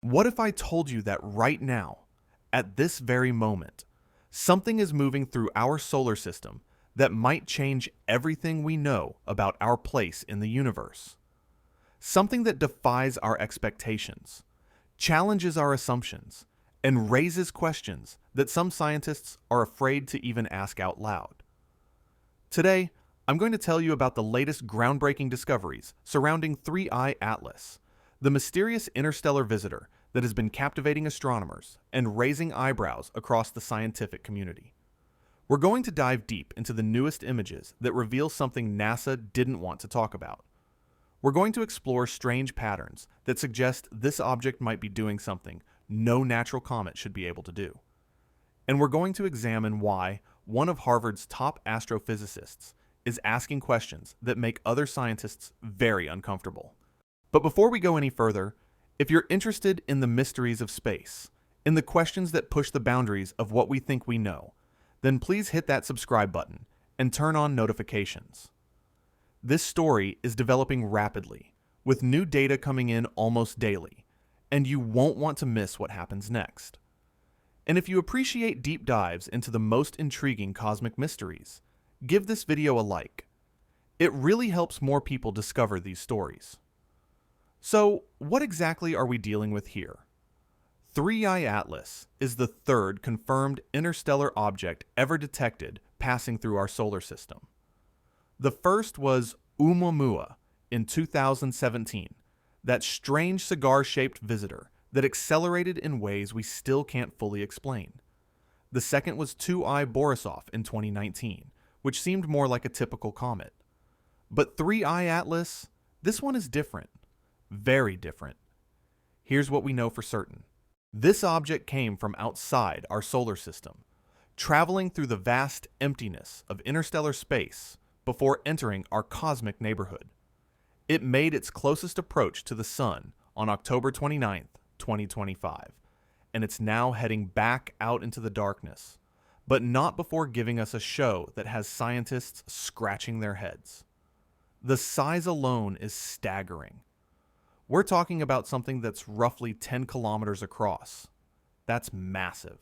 What if I told you that right now, at this very moment, something is moving through our solar system that might change everything we know about our place in the universe? Something that defies our expectations, challenges our assumptions, and raises questions that some scientists are afraid to even ask out loud. Today, I'm going to tell you about the latest groundbreaking discoveries surrounding 3I Atlas, the mysterious interstellar visitor that has been captivating astronomers and raising eyebrows across the scientific community. We're going to dive deep into the newest images that reveal something NASA didn't want to talk about. We're going to explore strange patterns that suggest this object might be doing something no natural comet should be able to do. And we're going to examine why one of Harvard's top astrophysicists is asking questions that make other scientists very uncomfortable. But before we go any further, if you're interested in the mysteries of space, in the questions that push the boundaries of what we think we know, then please hit that subscribe button and turn on notifications. This story is developing rapidly, with new data coming in almost daily, and you won't want to miss what happens next. And if you appreciate deep dives into the most intriguing cosmic mysteries, give this video a like. It really helps more people discover these stories. So, what exactly are we dealing with here? 3I Atlas is the third confirmed interstellar object ever detected passing through our solar system. The first was Oumuamua in 2017, that strange cigar-shaped visitor that accelerated in ways we still can't fully explain. The second was 2I Borisov in 2019, which seemed more like a typical comet. But 3I Atlas, this one is different. Very different. Here's what we know for certain. This object came from outside our solar system, traveling through the vast emptiness of interstellar space before entering our cosmic neighborhood. It made its closest approach to the Sun on October 29, 2025, and it's now heading back out into the darkness, but not before giving us a show that has scientists scratching their heads. The size alone is staggering. We're talking about something that's roughly 10 kilometers across. That's massive.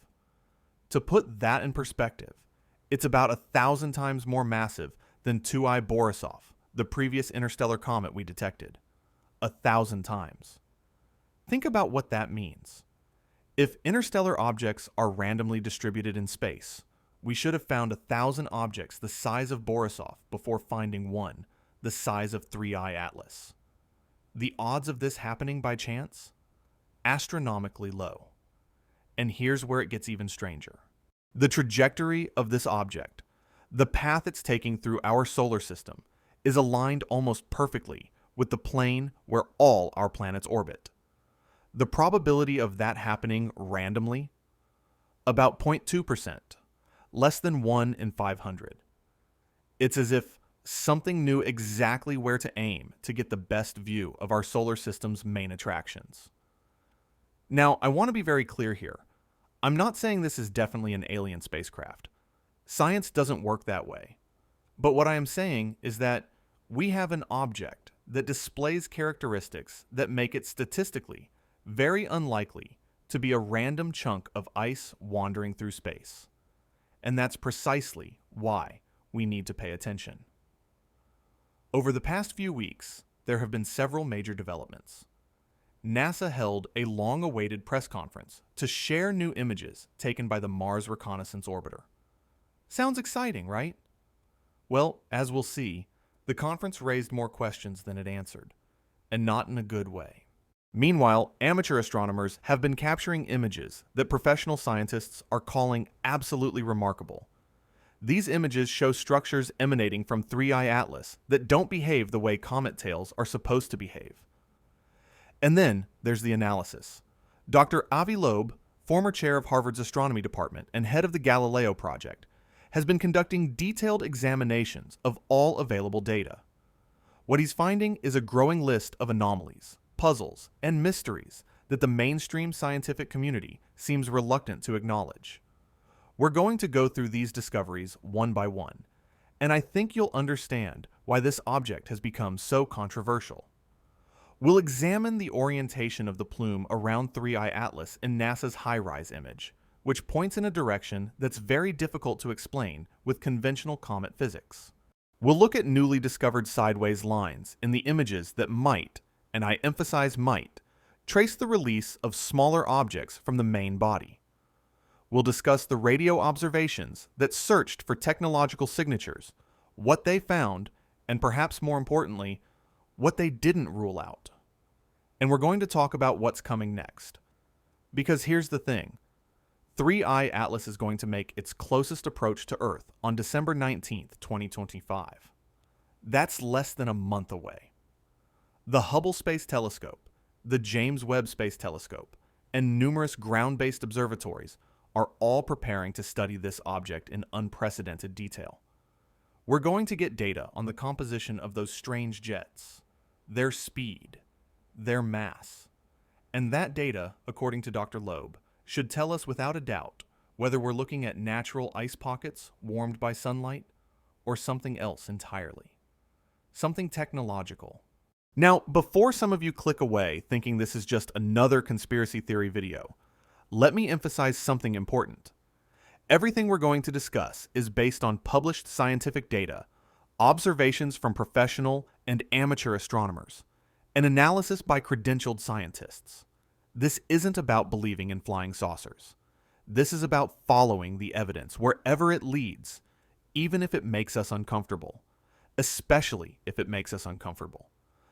To put that in perspective, it's about 1,000 times more massive than 2I Borisov, the previous interstellar comet we detected. 1,000 times. Think about what that means. If interstellar objects are randomly distributed in space, we should have found 1,000 objects the size of Borisov before finding one, the size of 3I Atlas. The odds of this happening by chance? Astronomically low. And here's where it gets even stranger. The trajectory of this object, the path it's taking through our solar system, is aligned almost perfectly with the plane where all our planets orbit. The probability of that happening randomly? About 0.2%, less than 1 in 500. It's as if something knew exactly where to aim to get the best view of our solar system's main attractions. Now, I want to be very clear here. I'm not saying this is definitely an alien spacecraft. Science doesn't work that way. But what I am saying is that we have an object that displays characteristics that make it statistically very unlikely to be a random chunk of ice wandering through space. And that's precisely why we need to pay attention. Over the past few weeks, there have been several major developments. NASA held a long-awaited press conference to share new images taken by the Mars Reconnaissance orbiter. Sounds exciting, right? Well, as we'll see, the conference raised more questions than it answered, and not in a good way. Meanwhile, amateur astronomers have been capturing images that professional scientists are calling absolutely remarkable. These images show structures emanating from 3I Atlas that don't behave the way comet tails are supposed to behave. And then there's the analysis. Dr. Avi Loeb, former chair of Harvard's astronomy department and head of the Galileo project, has been conducting detailed examinations of all available data. What he's finding is a growing list of anomalies, puzzles, and mysteries that the mainstream scientific community seems reluctant to acknowledge. We're going to go through these discoveries one by one, and I think you'll understand why this object has become so controversial. We'll examine the orientation of the plume around 3I Atlas in NASA's HiRISE image, which points in a direction that's very difficult to explain with conventional comet physics. We'll look at newly discovered sideways lines in the images that might, and I emphasize might, trace the release of smaller objects from the main body. We'll discuss the radio observations that searched for technological signatures, what they found, and perhaps more importantly, what they didn't rule out. And we're going to talk about what's coming next. Because here's the thing. 3I Atlas is going to make its closest approach to Earth on December 19th, 2025. That's less than a month away. The Hubble Space Telescope, the James Webb Space Telescope, and numerous ground-based observatories are all preparing to study this object in unprecedented detail. We're going to get data on the composition of those strange jets, their speed, their mass, and that data, according to Dr. Loeb, should tell us without a doubt whether we're looking at natural ice pockets warmed by sunlight or something else entirely. Something technological. Now, before some of you click away thinking this is just another conspiracy theory video, let me emphasize something important. Everything we're going to discuss is based on published scientific data, observations from professional and amateur astronomers, and analysis by credentialed scientists. This isn't about believing in flying saucers. This is about following the evidence wherever it leads, even if it makes us uncomfortable, especially if it makes us uncomfortable.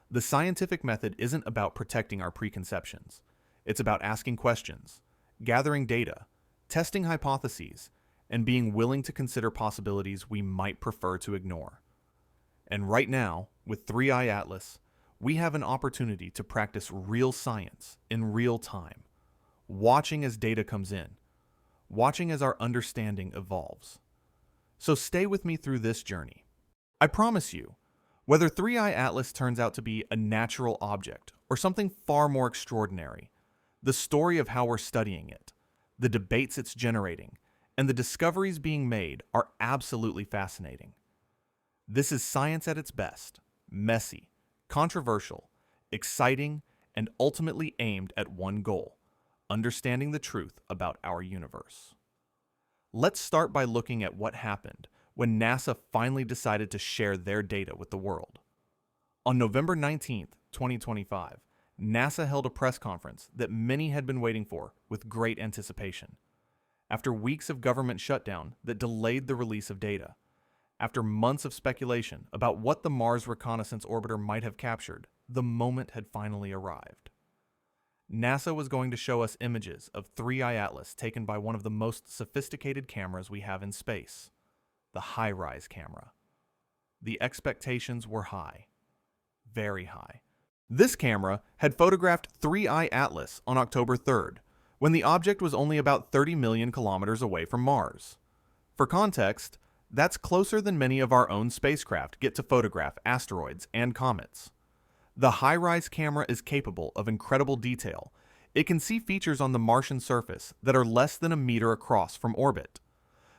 The scientific method isn't about protecting our preconceptions. It's about asking questions, gathering data, testing hypotheses, and being willing to consider possibilities we might prefer to ignore. And right now, with 3I Atlas, we have an opportunity to practice real science in real time, watching as data comes in, watching as our understanding evolves. So stay with me through this journey. I promise you, whether 3I Atlas turns out to be a natural object or something far more extraordinary, the story of how we're studying it, the debates it's generating, and the discoveries being made are absolutely fascinating. This is science at its best, messy, controversial, exciting, and ultimately aimed at one goal: understanding the truth about our universe. Let's start by looking at what happened when NASA finally decided to share their data with the world. On November 19th, 2025, NASA held a press conference that many had been waiting for with great anticipation. After weeks of government shutdown that delayed the release of data, after months of speculation about what the Mars Reconnaissance orbiter might have captured, the moment had finally arrived. NASA was going to show us images of 3I Atlas taken by one of the most sophisticated cameras we have in space, the HiRISE camera. The expectations were high, very high. This camera had photographed 3I Atlas on October 3rd, when the object was only about 30 million kilometers away from Mars. For context, that's closer than many of our own spacecraft get to photograph asteroids and comets. The HiRISE camera is capable of incredible detail. It can see features on the Martian surface that are less than a meter across from orbit.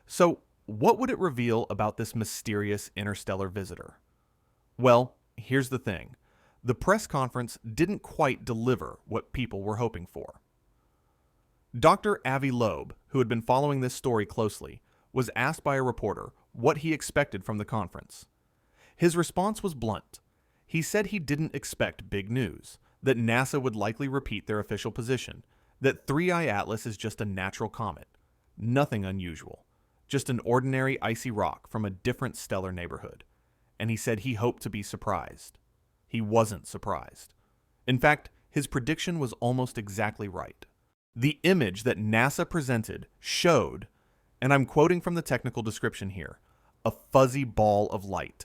So, what would it reveal about this mysterious interstellar visitor? Well, here's the thing. The press conference didn't quite deliver what people were hoping for. Dr. Avi Loeb, who had been following this story closely, was asked by a reporter what he expected from the conference. His response was blunt. He said he didn't expect big news, that NASA would likely repeat their official position, that 3I Atlas is just a natural comet. Nothing unusual, just an ordinary icy rock from a different stellar neighborhood. And he said he hoped to be surprised. He wasn't surprised. In fact, his prediction was almost exactly right. The image that NASA presented showed, and I'm quoting from the technical description here, a fuzzy ball of light.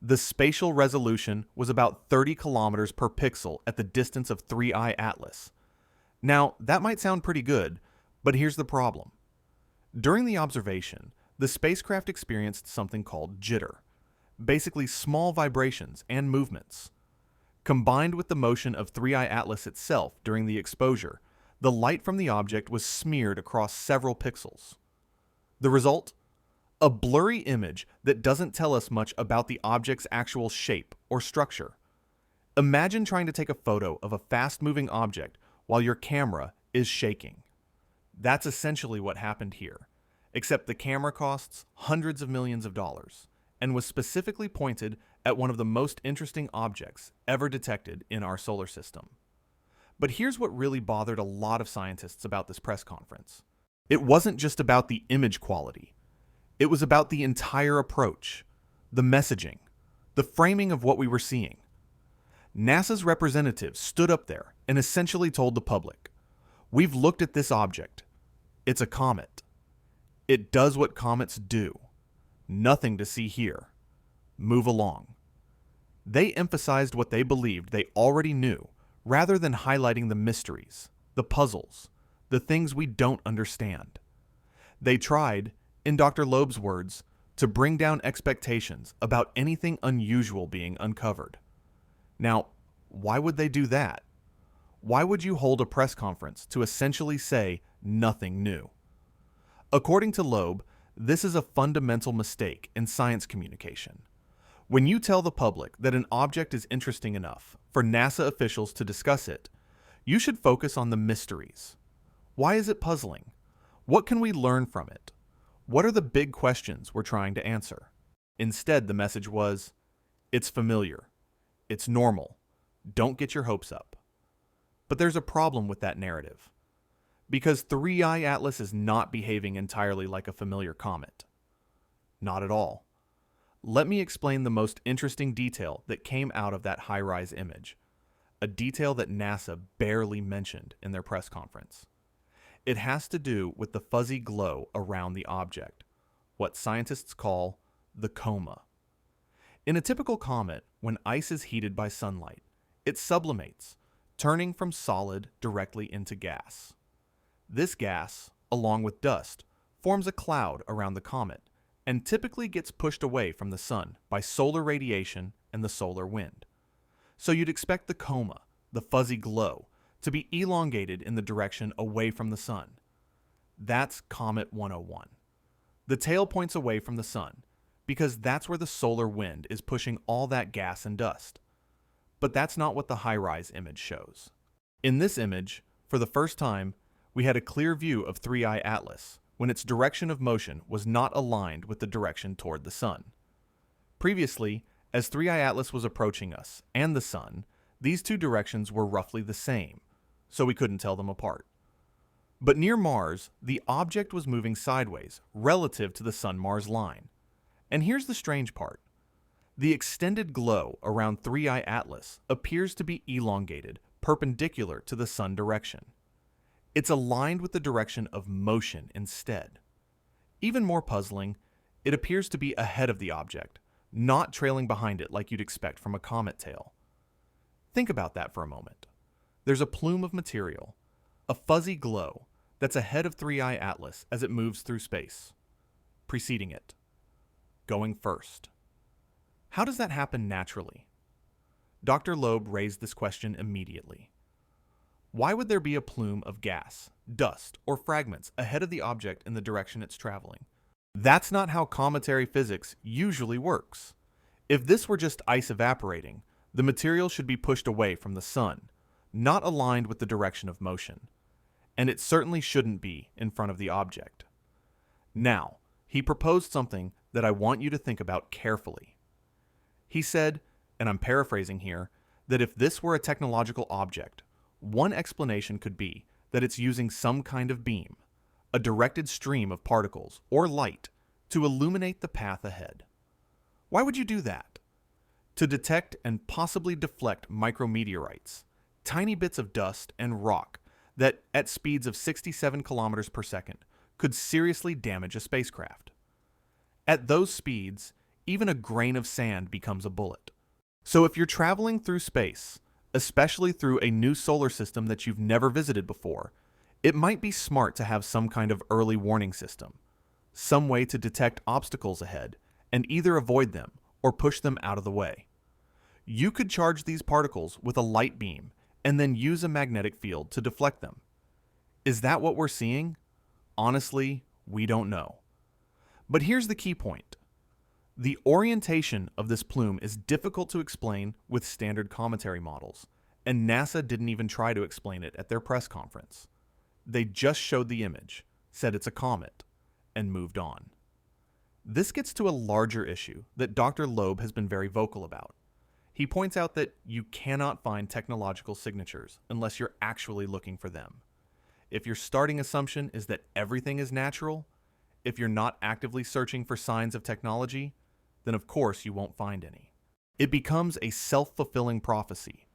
The spatial resolution was about 30 kilometers per pixel at the distance of 3I Atlas. Now, that might sound pretty good, but here's the problem. During the observation, the spacecraft experienced something called jitter, basically small vibrations and movements. Combined with the motion of 3I Atlas itself during the exposure, the light from the object was smeared across several pixels. The result? A blurry image that doesn't tell us much about the object's actual shape or structure. Imagine trying to take a photo of a fast-moving object while your camera is shaking. That's essentially what happened here, except the camera costs hundreds of millions of dollars and was specifically pointed at one of the most interesting objects ever detected in our solar system. But here's what really bothered a lot of scientists about this press conference. It wasn't just about the image quality. It was about the entire approach, the messaging, the framing of what we were seeing. NASA's representatives stood up there and essentially told the public, "We've looked at this object. It's a comet. It does what comets do. Nothing to see here. Move along." They emphasized what they believed they already knew, rather than highlighting the mysteries, the puzzles, the things we don't understand. They tried, in Dr. Loeb's words, to bring down expectations about anything unusual being uncovered. Now, why would they do that? Why would you hold a press conference to essentially say nothing new? According to Loeb, this is a fundamental mistake in science communication. When you tell the public that an object is interesting enough for NASA officials to discuss it, you should focus on the mysteries. Why is it puzzling? What can we learn from it? What are the big questions we're trying to answer? Instead, the message was, "It's familiar. It's normal. Don't get your hopes up." But there's a problem with that narrative. Because 3I Atlas is not behaving entirely like a familiar comet. Not at all. Let me explain the most interesting detail that came out of that HiRISE image, a detail that NASA barely mentioned in their press conference. It has to do with the fuzzy glow around the object, what scientists call the coma. In a typical comet, when ice is heated by sunlight, it sublimates, turning from solid directly into gas. This gas, along with dust, forms a cloud around the comet and typically gets pushed away from the sun by solar radiation and the solar wind. So you'd expect the coma, the fuzzy glow, to be elongated in the direction away from the sun. That's Comet 101. The tail points away from the sun because that's where the solar wind is pushing all that gas and dust. But that's not what the HiRISE image shows. In this image, for the first time, we had a clear view of 3I Atlas when its direction of motion was not aligned with the direction toward the sun. Previously, as 3I Atlas was approaching us and the sun, these two directions were roughly the same, so we couldn't tell them apart. But near Mars, the object was moving sideways relative to the Sun-Mars line. And here's the strange part. The extended glow around 3I Atlas appears to be elongated perpendicular to the sun direction. It's aligned with the direction of motion instead. Even more puzzling, it appears to be ahead of the object, not trailing behind it like you'd expect from a comet tail. Think about that for a moment. There's a plume of material, a fuzzy glow, that's ahead of 3I Atlas as it moves through space, preceding it, going first. How does that happen naturally? Dr. Loeb raised this question immediately. Why would there be a plume of gas, dust, or fragments ahead of the object in the direction it's traveling? That's not how cometary physics usually works. If this were just ice evaporating, the material should be pushed away from the sun, not aligned with the direction of motion. And it certainly shouldn't be in front of the object. Now, he proposed something that I want you to think about carefully. He said, and I'm paraphrasing here, that if this were a technological object, one explanation could be that it's using some kind of beam, a directed stream of particles or light, to illuminate the path ahead. Why would you do that? To detect and possibly deflect micrometeorites, tiny bits of dust and rock that, at speeds of 67 kilometers per second, could seriously damage a spacecraft. At those speeds, even a grain of sand becomes a bullet. So if you're traveling through space, especially through a new solar system that you've never visited before, it might be smart to have some kind of early warning system, some way to detect obstacles ahead and either avoid them or push them out of the way. You could charge these particles with a light beam and then use a magnetic field to deflect them. Is that what we're seeing? Honestly, we don't know. But here's the key point. The orientation of this plume is difficult to explain with standard cometary models, and NASA didn't even try to explain it at their press conference. They just showed the image, said it's a comet, and moved on. This gets to a larger issue that Dr. Loeb has been very vocal about. He points out that you cannot find technological signatures unless you're actually looking for them. If your starting assumption is that everything is natural, if you're not actively searching for signs of technology, then of course you won't find any. It becomes a self-fulfilling prophecy.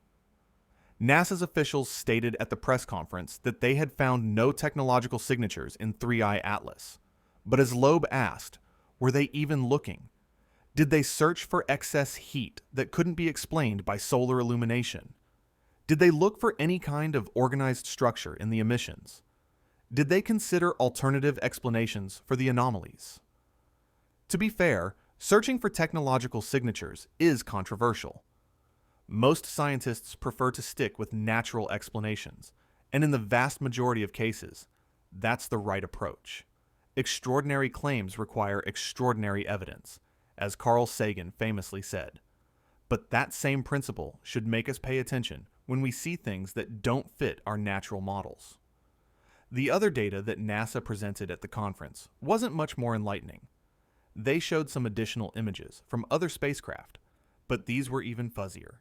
NASA's officials stated at the press conference that they had found no technological signatures in 3I Atlas. But as Loeb asked, were they even looking? Did they search for excess heat that couldn't be explained by solar illumination? Did they look for any kind of organized structure in the emissions? Did they consider alternative explanations for the anomalies? To be fair, searching for technological signatures is controversial. Most scientists prefer to stick with natural explanations, and in the vast majority of cases, that's the right approach. Extraordinary claims require extraordinary evidence, as Carl Sagan famously said. But that same principle should make us pay attention when we see things that don't fit our natural models. The other data that NASA presented at the conference wasn't much more enlightening. They showed some additional images from other spacecraft, but these were even fuzzier,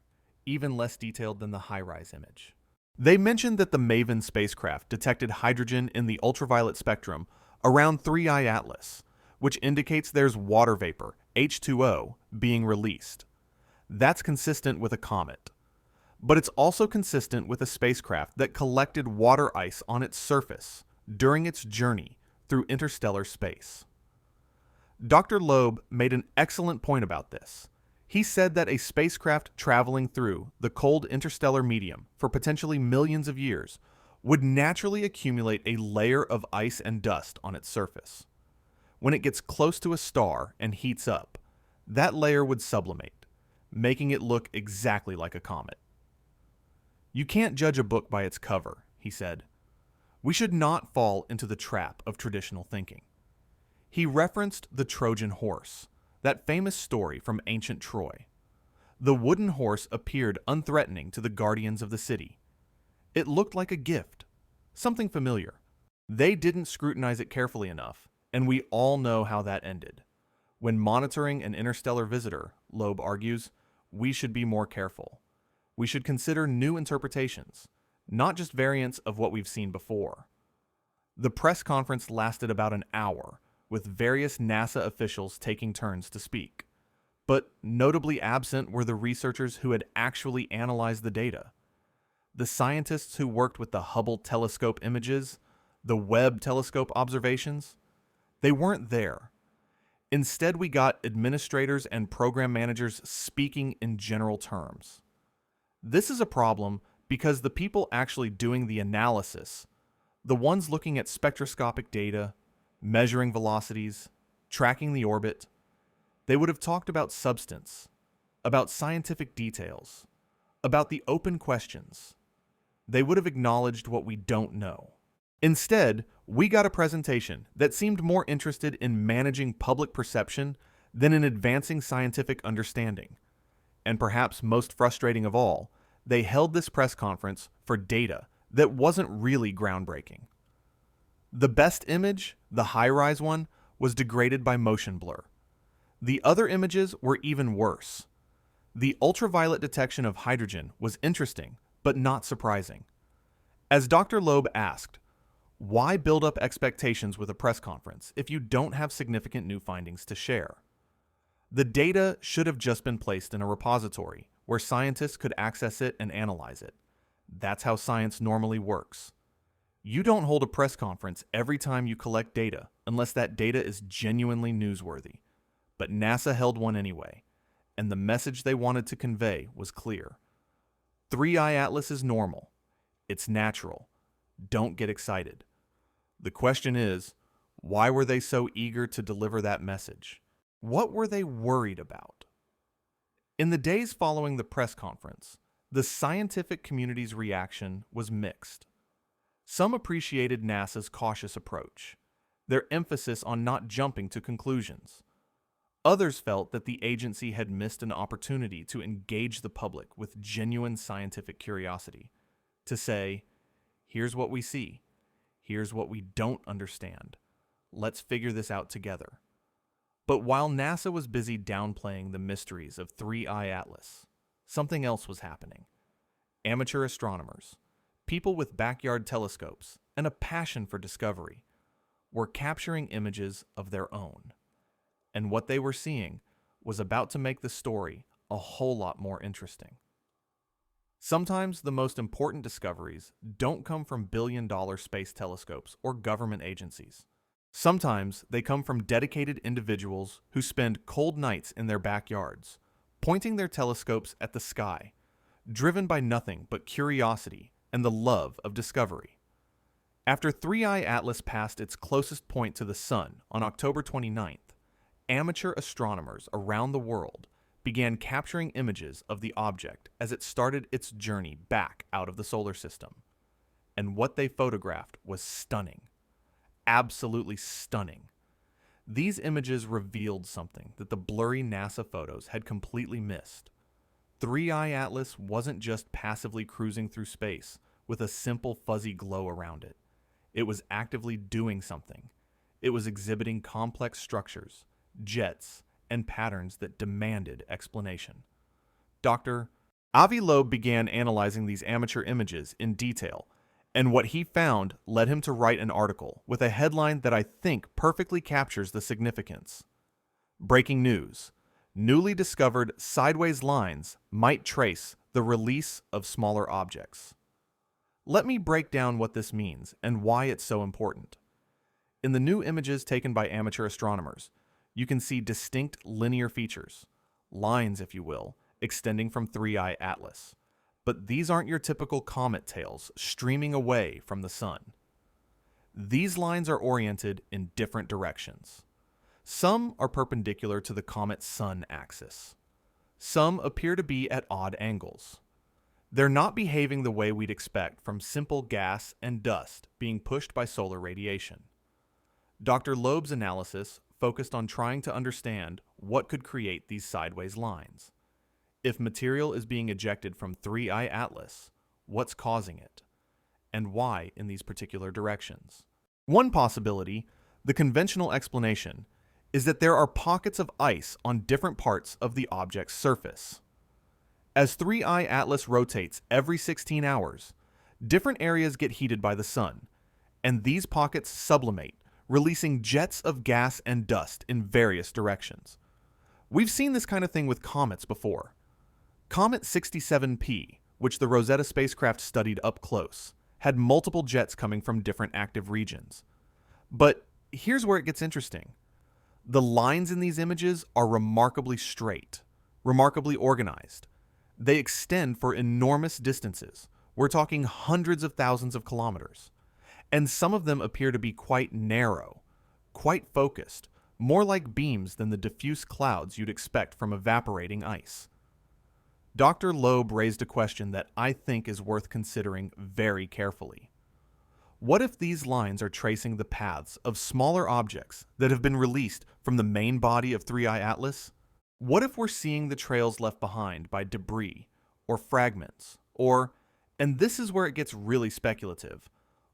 even less detailed than the HiRISE image. They mentioned that the MAVEN spacecraft detected hydrogen in the ultraviolet spectrum around 3I Atlas, which indicates there's water vapor, H2O, being released. That's consistent with a comet. But it's also consistent with a spacecraft that collected water ice on its surface during its journey through interstellar space. Dr. Loeb made an excellent point about this. He said that a spacecraft traveling through the cold interstellar medium for potentially millions of years would naturally accumulate a layer of ice and dust on its surface. When it gets close to a star and heats up, that layer would sublimate, making it look exactly like a comet. You can't judge a book by its cover, he said. We should not fall into the trap of traditional thinking. He referenced the Trojan horse, that famous story from ancient Troy. The wooden horse appeared unthreatening to the guardians of the city. It looked like a gift, something familiar. They didn't scrutinize it carefully enough, and we all know how that ended. When monitoring an interstellar visitor, Loeb argues, we should be more careful. We should consider new interpretations, not just variants of what we've seen before. The press conference lasted about an hour, with various NASA officials taking turns to speak. But notably absent were the researchers who had actually analyzed the data. The scientists who worked with the Hubble telescope images, the Webb telescope observations, they weren't there. Instead, we got administrators and program managers speaking in general terms. This is a problem because the people actually doing the analysis, the ones looking at spectroscopic data, measuring velocities, tracking the orbit, they would have talked about substance, about scientific details, about the open questions. They would have acknowledged what we don't know. Instead, we got a presentation that seemed more interested in managing public perception than in advancing scientific understanding. And perhaps most frustrating of all, they held this press conference for data that wasn't really groundbreaking. The best image, the HiRISE one, was degraded by motion blur. The other images were even worse. The ultraviolet detection of hydrogen was interesting, but not surprising. As Dr. Loeb asked, why build up expectations with a press conference if you don't have significant new findings to share? The data should have just been placed in a repository where scientists could access it and analyze it. That's how science normally works. You don't hold a press conference every time you collect data unless that data is genuinely newsworthy. But NASA held one anyway, and the message they wanted to convey was clear. 3I Atlas is normal. It's natural. Don't get excited. The question is, why were they so eager to deliver that message? What were they worried about? In the days following the press conference, the scientific community's reaction was mixed. Some appreciated NASA's cautious approach, their emphasis on not jumping to conclusions. Others felt that the agency had missed an opportunity to engage the public with genuine scientific curiosity, to say, here's what we see, here's what we don't understand, let's figure this out together. But while NASA was busy downplaying the mysteries of 3I Atlas, something else was happening. Amateur astronomers, people with backyard telescopes and a passion for discovery, were capturing images of their own. And what they were seeing was about to make the story a whole lot more interesting. Sometimes the most important discoveries don't come from billion-dollar space telescopes or government agencies. Sometimes they come from dedicated individuals who spend cold nights in their backyards, pointing their telescopes at the sky, driven by nothing but curiosity and the love of discovery. After 3I Atlas passed its closest point to the Sun on October 29th, amateur astronomers around the world began capturing images of the object as it started its journey back out of the solar system. And what they photographed was stunning. Absolutely stunning. These images revealed something that the blurry NASA photos had completely missed. 3I Atlas wasn't just passively cruising through space with a simple fuzzy glow around it. It was actively doing something. It was exhibiting complex structures, jets, and patterns that demanded explanation. Dr. Avi Loeb began analyzing these amateur images in detail, and what he found led him to write an article with a headline that I think perfectly captures the significance. Breaking news. Newly discovered sideways lines might trace the release of smaller objects. Let me break down what this means and why it's so important. In the new images taken by amateur astronomers, you can see distinct linear features, lines if you will, extending from 3I Atlas. But these aren't your typical comet tails streaming away from the sun. These lines are oriented in different directions. Some are perpendicular to the comet's sun axis. Some appear to be at odd angles. They're not behaving the way we'd expect from simple gas and dust being pushed by solar radiation. Dr. Loeb's analysis focused on trying to understand what could create these sideways lines. If material is being ejected from 3I Atlas, what's causing it? And why in these particular directions? One possibility, the conventional explanation, is that there are pockets of ice on different parts of the object's surface. As 3I Atlas rotates every 16 hours, different areas get heated by the sun, and these pockets sublimate, releasing jets of gas and dust in various directions. We've seen this kind of thing with comets before. Comet 67P, which the Rosetta spacecraft studied up close, had multiple jets coming from different active regions. But here's where it gets interesting. The lines in these images are remarkably straight, remarkably organized. They extend for enormous distances. We're talking hundreds of thousands of kilometers. And some of them appear to be quite narrow, quite focused, more like beams than the diffuse clouds you'd expect from evaporating ice. Dr. Loeb raised a question that I think is worth considering very carefully. What if these lines are tracing the paths of smaller objects that have been released from the main body of 3I Atlas? What if we're seeing the trails left behind by debris or fragments, or, and this is where it gets really speculative,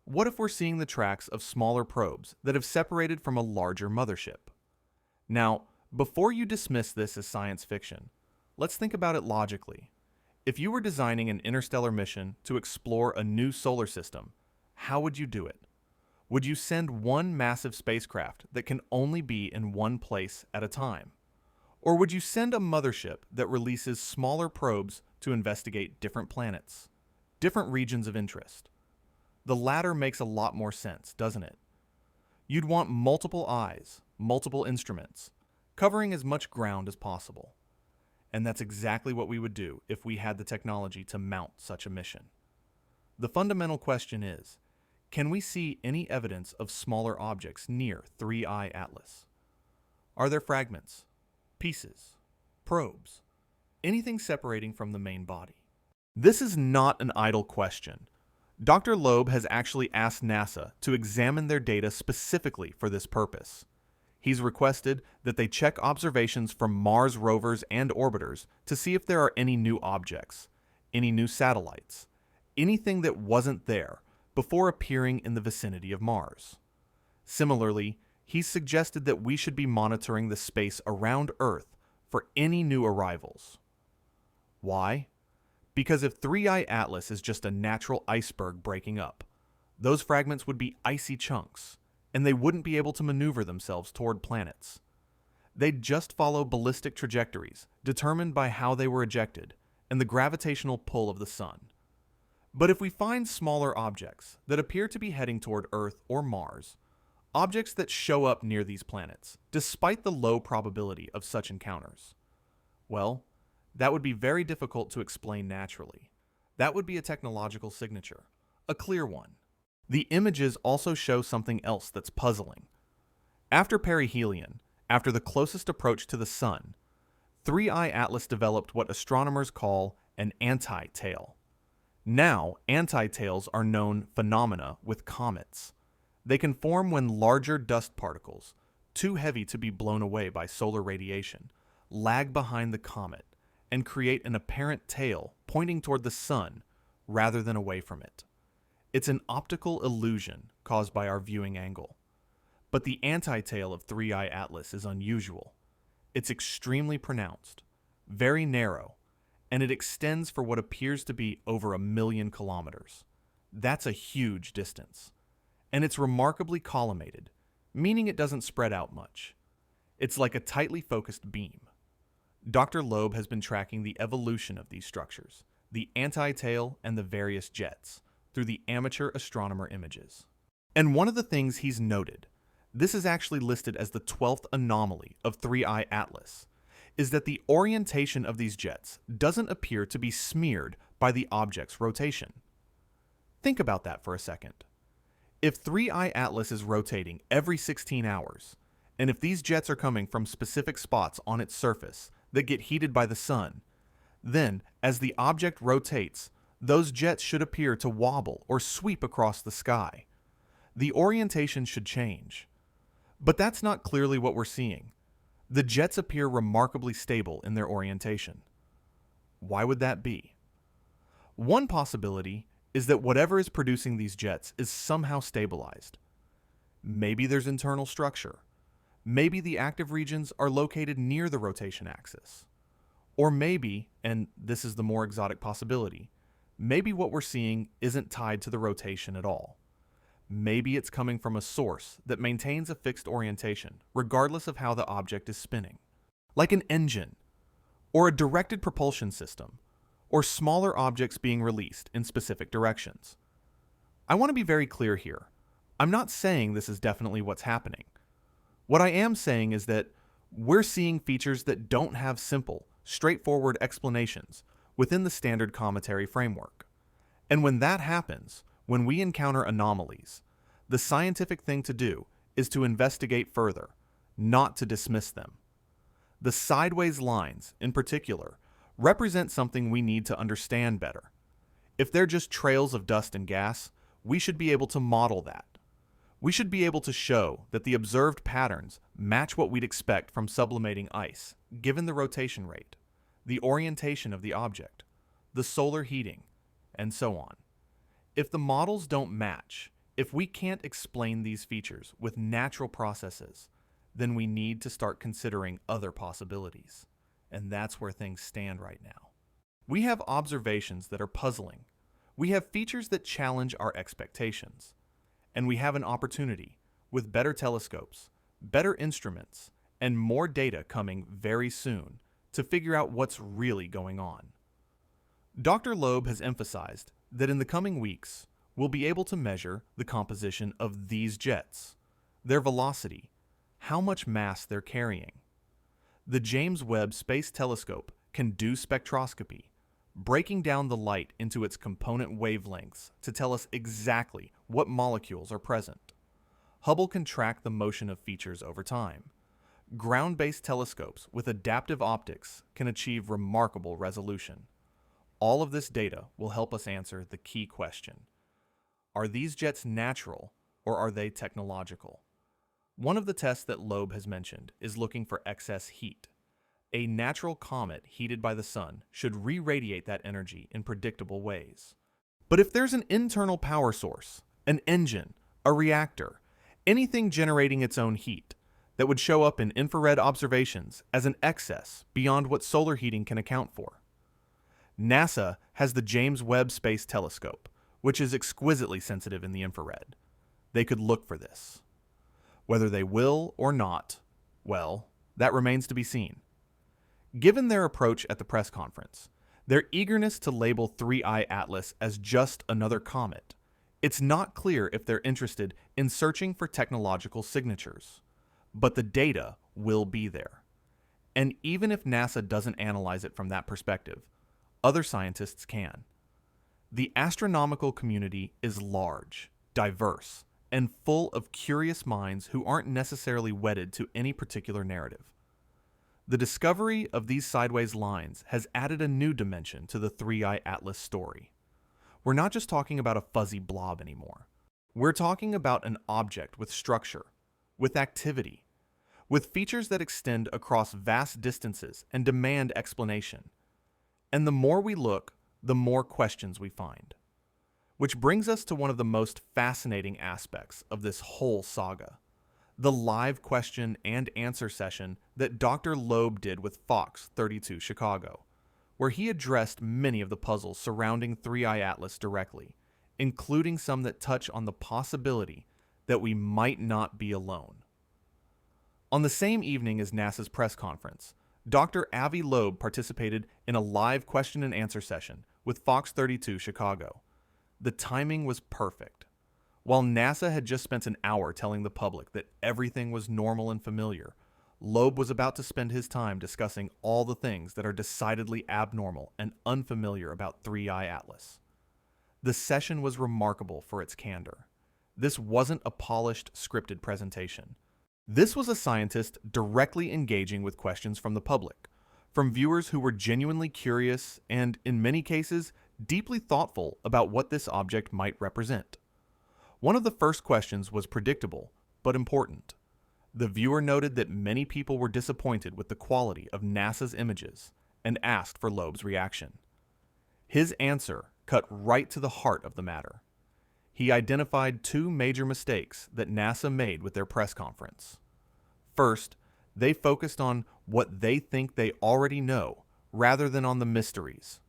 what if we're seeing the tracks of smaller probes that have separated from a larger mothership? Now, before you dismiss this as science fiction, let's think about it logically. If you were designing an interstellar mission to explore a new solar system, how would you do it? Would you send one massive spacecraft that can only be in one place at a time? Or would you send a mothership that releases smaller probes to investigate different planets, different regions of interest? The latter makes a lot more sense, doesn't it? You'd want multiple eyes, multiple instruments, covering as much ground as possible. And that's exactly what we would do if we had the technology to mount such a mission. The fundamental question is, can we see any evidence of smaller objects near 3I Atlas? Are there fragments, pieces, probes, anything separating from the main body? This is not an idle question. Dr. Loeb has actually asked NASA to examine their data specifically for this purpose. He's requested that they check observations from Mars rovers and orbiters to see if there are any new objects, any new satellites, anything that wasn't there before appearing in the vicinity of Mars. Similarly, he's suggested that we should be monitoring the space around Earth for any new arrivals. Why? Because if 3I Atlas is just a natural iceberg breaking up, those fragments would be icy chunks, and they wouldn't be able to maneuver themselves toward planets. They'd just follow ballistic trajectories determined by how they were ejected and the gravitational pull of the sun. But if we find smaller objects that appear to be heading toward Earth or Mars, objects that show up near these planets, despite the low probability of such encounters, well, that would be very difficult to explain naturally. That would be a technological signature, a clear one. The images also show something else that's puzzling. After perihelion, after the closest approach to the Sun, 3I Atlas developed what astronomers call an anti-tail. Now, anti-tails are known phenomena with comets. They can form when larger dust particles, too heavy to be blown away by solar radiation, lag behind the comet and create an apparent tail pointing toward the Sun rather than away from it. It's an optical illusion caused by our viewing angle. But the anti-tail of 3I Atlas is unusual. It's extremely pronounced, very narrow, and it extends for what appears to be over 1 million kilometers. That's a huge distance. And it's remarkably collimated, meaning it doesn't spread out much. It's like a tightly focused beam. Dr. Loeb has been tracking the evolution of these structures, the anti-tail and the various jets, through the amateur astronomer images. And one of the things he's noted, this is actually listed as the 12th anomaly of 3I Atlas, is that the orientation of these jets doesn't appear to be smeared by the object's rotation. Think about that for a second. If 3I Atlas is rotating every 16 hours, and if these jets are coming from specific spots on its surface that get heated by the sun, then, as the object rotates, those jets should appear to wobble or sweep across the sky. The orientation should change. But that's not clearly what we're seeing. The jets appear remarkably stable in their orientation. Why would that be? One possibility is that whatever is producing these jets is somehow stabilized. Maybe there's internal structure. Maybe the active regions are located near the rotation axis. Or maybe, and this is the more exotic possibility, maybe what we're seeing isn't tied to the rotation at all. Maybe it's coming from a source that maintains a fixed orientation, regardless of how the object is spinning. Like an engine, or a directed propulsion system, or smaller objects being released in specific directions. I want to be very clear here. I'm not saying this is definitely what's happening. What I am saying is that we're seeing features that don't have simple, straightforward explanations within the standard cometary framework. And when that happens, when we encounter anomalies, the scientific thing to do is to investigate further, not to dismiss them. The sideways lines, in particular, represent something we need to understand better. If they're just trails of dust and gas, we should be able to model that. We should be able to show that the observed patterns match what we'd expect from sublimating ice, given the rotation rate, the orientation of the object, the solar heating, and so on. If the models don't match, if we can't explain these features with natural processes, then we need to start considering other possibilities. And that's where things stand right now. We have observations that are puzzling. We have features that challenge our expectations. And we have an opportunity, with better telescopes, better instruments, and more data coming very soon, to figure out what's really going on. Dr. Loeb has emphasized that in the coming weeks, we'll be able to measure the composition of these jets, their velocity, how much mass they're carrying. The James Webb Space Telescope can do spectroscopy, breaking down the light into its component wavelengths to tell us exactly what molecules are present. Hubble can track the motion of features over time. Ground-based telescopes with adaptive optics can achieve remarkable resolution. All of this data will help us answer the key question. Are these jets natural or are they technological? One of the tests that Loeb has mentioned is looking for excess heat. A natural comet heated by the sun should re-radiate that energy in predictable ways. But if there's an internal power source, an engine, a reactor, anything generating its own heat, that would show up in infrared observations as an excess beyond what solar heating can account for. NASA has the James Webb Space Telescope, which is exquisitely sensitive in the infrared. They could look for this. Whether they will or not, well, that remains to be seen. Given their approach at the press conference, their eagerness to label 3I Atlas as just another comet, it's not clear if they're interested in searching for technological signatures. But the data will be there. And even if NASA doesn't analyze it from that perspective, other scientists can. The astronomical community is large, diverse, and full of curious minds who aren't necessarily wedded to any particular narrative. The discovery of these sideways lines has added a new dimension to the 3I Atlas story. We're not just talking about a fuzzy blob anymore. We're talking about an object with structure, with activity, with features that extend across vast distances and demand explanation. And the more we look, the more questions we find. Which brings us to one of the most fascinating aspects of this whole saga, the live question and answer session that Dr. Loeb did with Fox 32 Chicago, where he addressed many of the puzzles surrounding 3I Atlas directly, including some that touch on the possibility that we might not be alone. On the same evening as NASA's press conference, Dr. Avi Loeb participated in a live question and answer session with Fox 32 Chicago. The timing was perfect. While NASA had just spent an hour telling the public that everything was normal and familiar, Loeb was about to spend his time discussing all the things that are decidedly abnormal and unfamiliar about 3I Atlas. The session was remarkable for its candor. This wasn't a polished, scripted presentation. This was a scientist directly engaging with questions from the public, from viewers who were genuinely curious and, in many cases, deeply thoughtful about what this object might represent. One of the first questions was predictable, but important. The viewer noted that many people were disappointed with the quality of NASA's images and asked for Loeb's reaction. His answer cut right to the heart of the matter. He identified two major mistakes that NASA made with their press conference. First, they focused on what they think they already know rather than on the mysteries.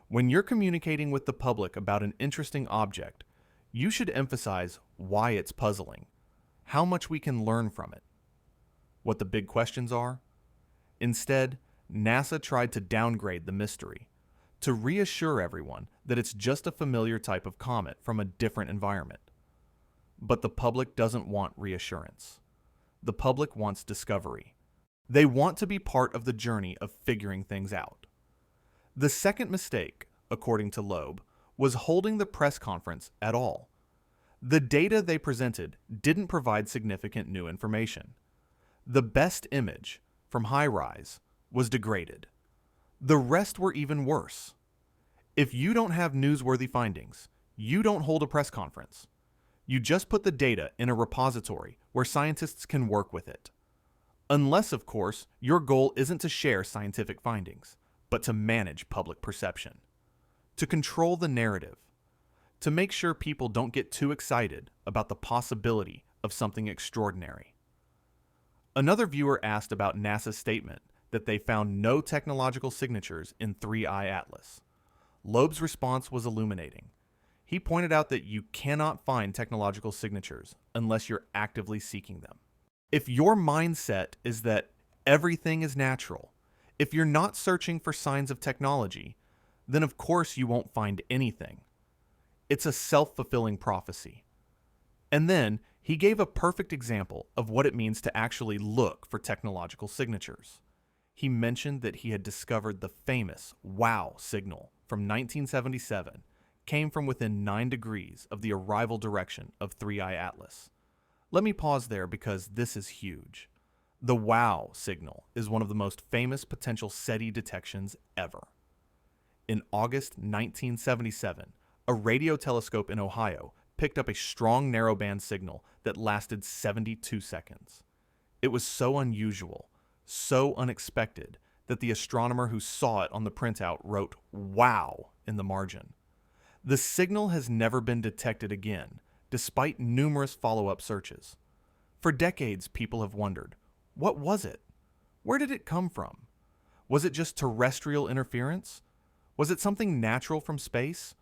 When you're communicating with the public about an interesting object, you should emphasize why it's puzzling, how much we can learn from it, what the big questions are. Instead, NASA tried to downgrade the mystery, to reassure everyone that it's just a familiar type of comet from a different environment. But the public doesn't want reassurance. The public wants discovery. They want to be part of the journey of figuring things out. The second mistake, according to Loeb, was holding the press conference at all. The data they presented didn't provide significant new information. The best image, from HiRISE, was degraded. The rest were even worse. If you don't have newsworthy findings, you don't hold a press conference. You just put the data in a repository where scientists can work with it. Unless, of course, your goal isn't to share scientific findings, but to manage public perception, to control the narrative, to make sure people don't get too excited about the possibility of something extraordinary. Another viewer asked about NASA's statement that they found no technological signatures in 3I Atlas. Loeb's response was illuminating. He pointed out that you cannot find technological signatures unless you're actively seeking them. If your mindset is that everything is natural, if you're not searching for signs of technology, then of course you won't find anything. It's a self-fulfilling prophecy. And then he gave a perfect example of what it means to actually look for technological signatures. He mentioned that he had discovered the famous WOW signal from 1977 came from within 9 degrees of the arrival direction of 3I Atlas. Let me pause there because this is huge. The WOW signal is one of the most famous potential SETI detections ever. In August 1977, a radio telescope in Ohio picked up a strong narrowband signal that lasted 72 seconds. It was so unusual, so unexpected, that the astronomer who saw it on the printout wrote "Wow" in the margin. The signal has never been detected again, despite numerous follow-up searches. For decades, people have wondered, what was it? Where did it come from? Was it just terrestrial interference? Was it something natural from space?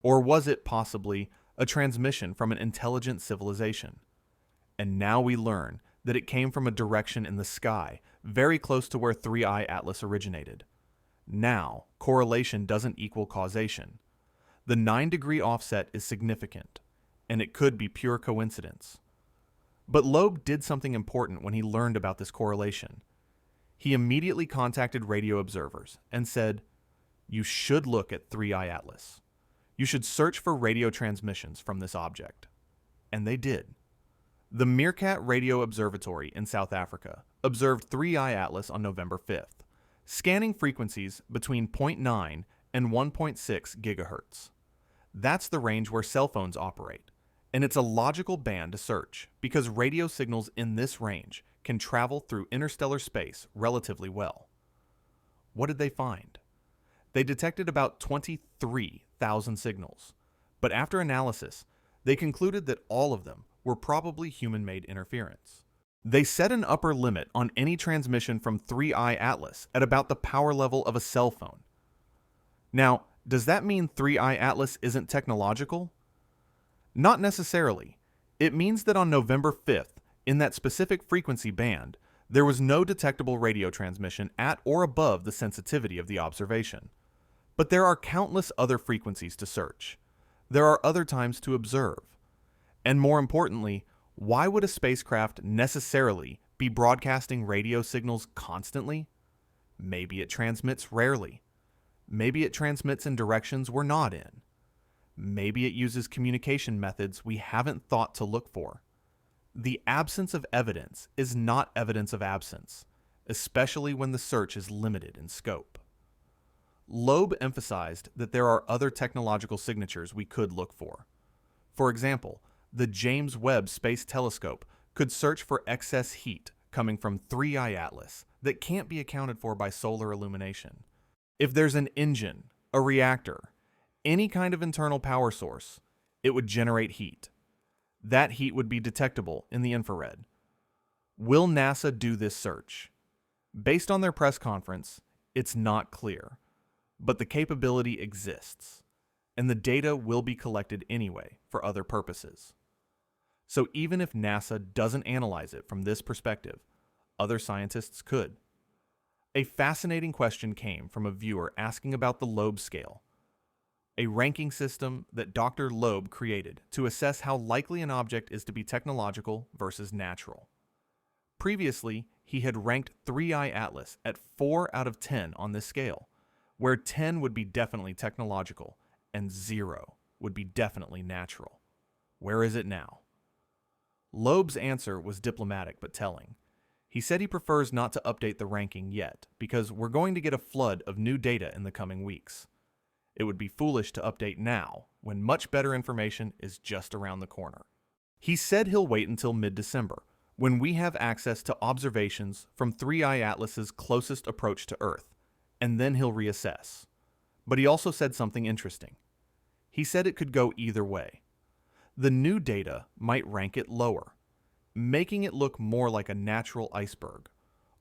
Or was it possibly a transmission from an intelligent civilization? And now we learn that it came from a direction in the sky, very close to where 3I Atlas originated. Now, correlation doesn't equal causation. The 9-degree offset is significant, and it could be pure coincidence. But Loeb did something important when he learned about this correlation. He immediately contacted radio observers and said, "You should look at 3I Atlas. You should search for radio transmissions from this object." And they did. The Meerkat Radio Observatory in South Africa observed 3I Atlas on November 5th, scanning frequencies between 0.9 and 1.6 gigahertz. That's the range where cell phones operate, and it's a logical band to search because radio signals in this range can travel through interstellar space relatively well. What did they find? They detected about 23,000 signals, but after analysis, they concluded that all of them were probably human-made interference. They set an upper limit on any transmission from 3I Atlas at about the power level of a cell phone. Now, does that mean 3I Atlas isn't technological? Not necessarily. It means that on November 5th, in that specific frequency band, there was no detectable radio transmission at or above the sensitivity of the observation. But there are countless other frequencies to search. There are other times to observe. And more importantly, why would a spacecraft necessarily be broadcasting radio signals constantly? Maybe it transmits rarely. Maybe it transmits in directions we're not in. Maybe it uses communication methods we haven't thought to look for. The absence of evidence is not evidence of absence, especially when the search is limited in scope. Loeb emphasized that there are other technological signatures we could look for. For example, the James Webb Space Telescope could search for excess heat coming from 3I Atlas that can't be accounted for by solar illumination. If there's an engine, a reactor, any kind of internal power source, it would generate heat. That heat would be detectable in the infrared. Will NASA do this search? Based on their press conference, it's not clear, but the capability exists, and the data will be collected anyway for other purposes. So even if NASA doesn't analyze it from this perspective, other scientists could. A fascinating question came from a viewer asking about the Loeb Scale, a ranking system that Dr. Loeb created to assess how likely an object is to be technological versus natural. Previously, he had ranked 3I Atlas at 4 out of 10 on this scale, where 10 would be definitely technological and 0 would be definitely natural. Where is it now? Loeb's answer was diplomatic but telling. He said he prefers not to update the ranking yet because we're going to get a flood of new data in the coming weeks. It would be foolish to update now when much better information is just around the corner. He said he'll wait until mid-December, when we have access to observations from 3I Atlas's closest approach to Earth, and then he'll reassess. But he also said something interesting. He said it could go either way. The new data might rank it lower, making it look more like a natural iceberg,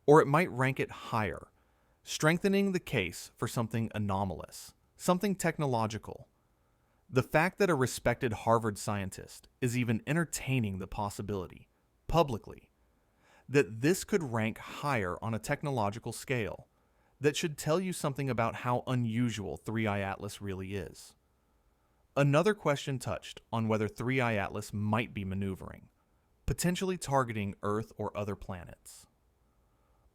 or it might rank it higher, strengthening the case for something anomalous, something technological. The fact that a respected Harvard scientist is even entertaining the possibility, publicly, that this could rank higher on a technological scale, that should tell you something about how unusual 3I Atlas really is. Another question touched on whether 3I Atlas might be maneuvering, potentially targeting Earth or other planets.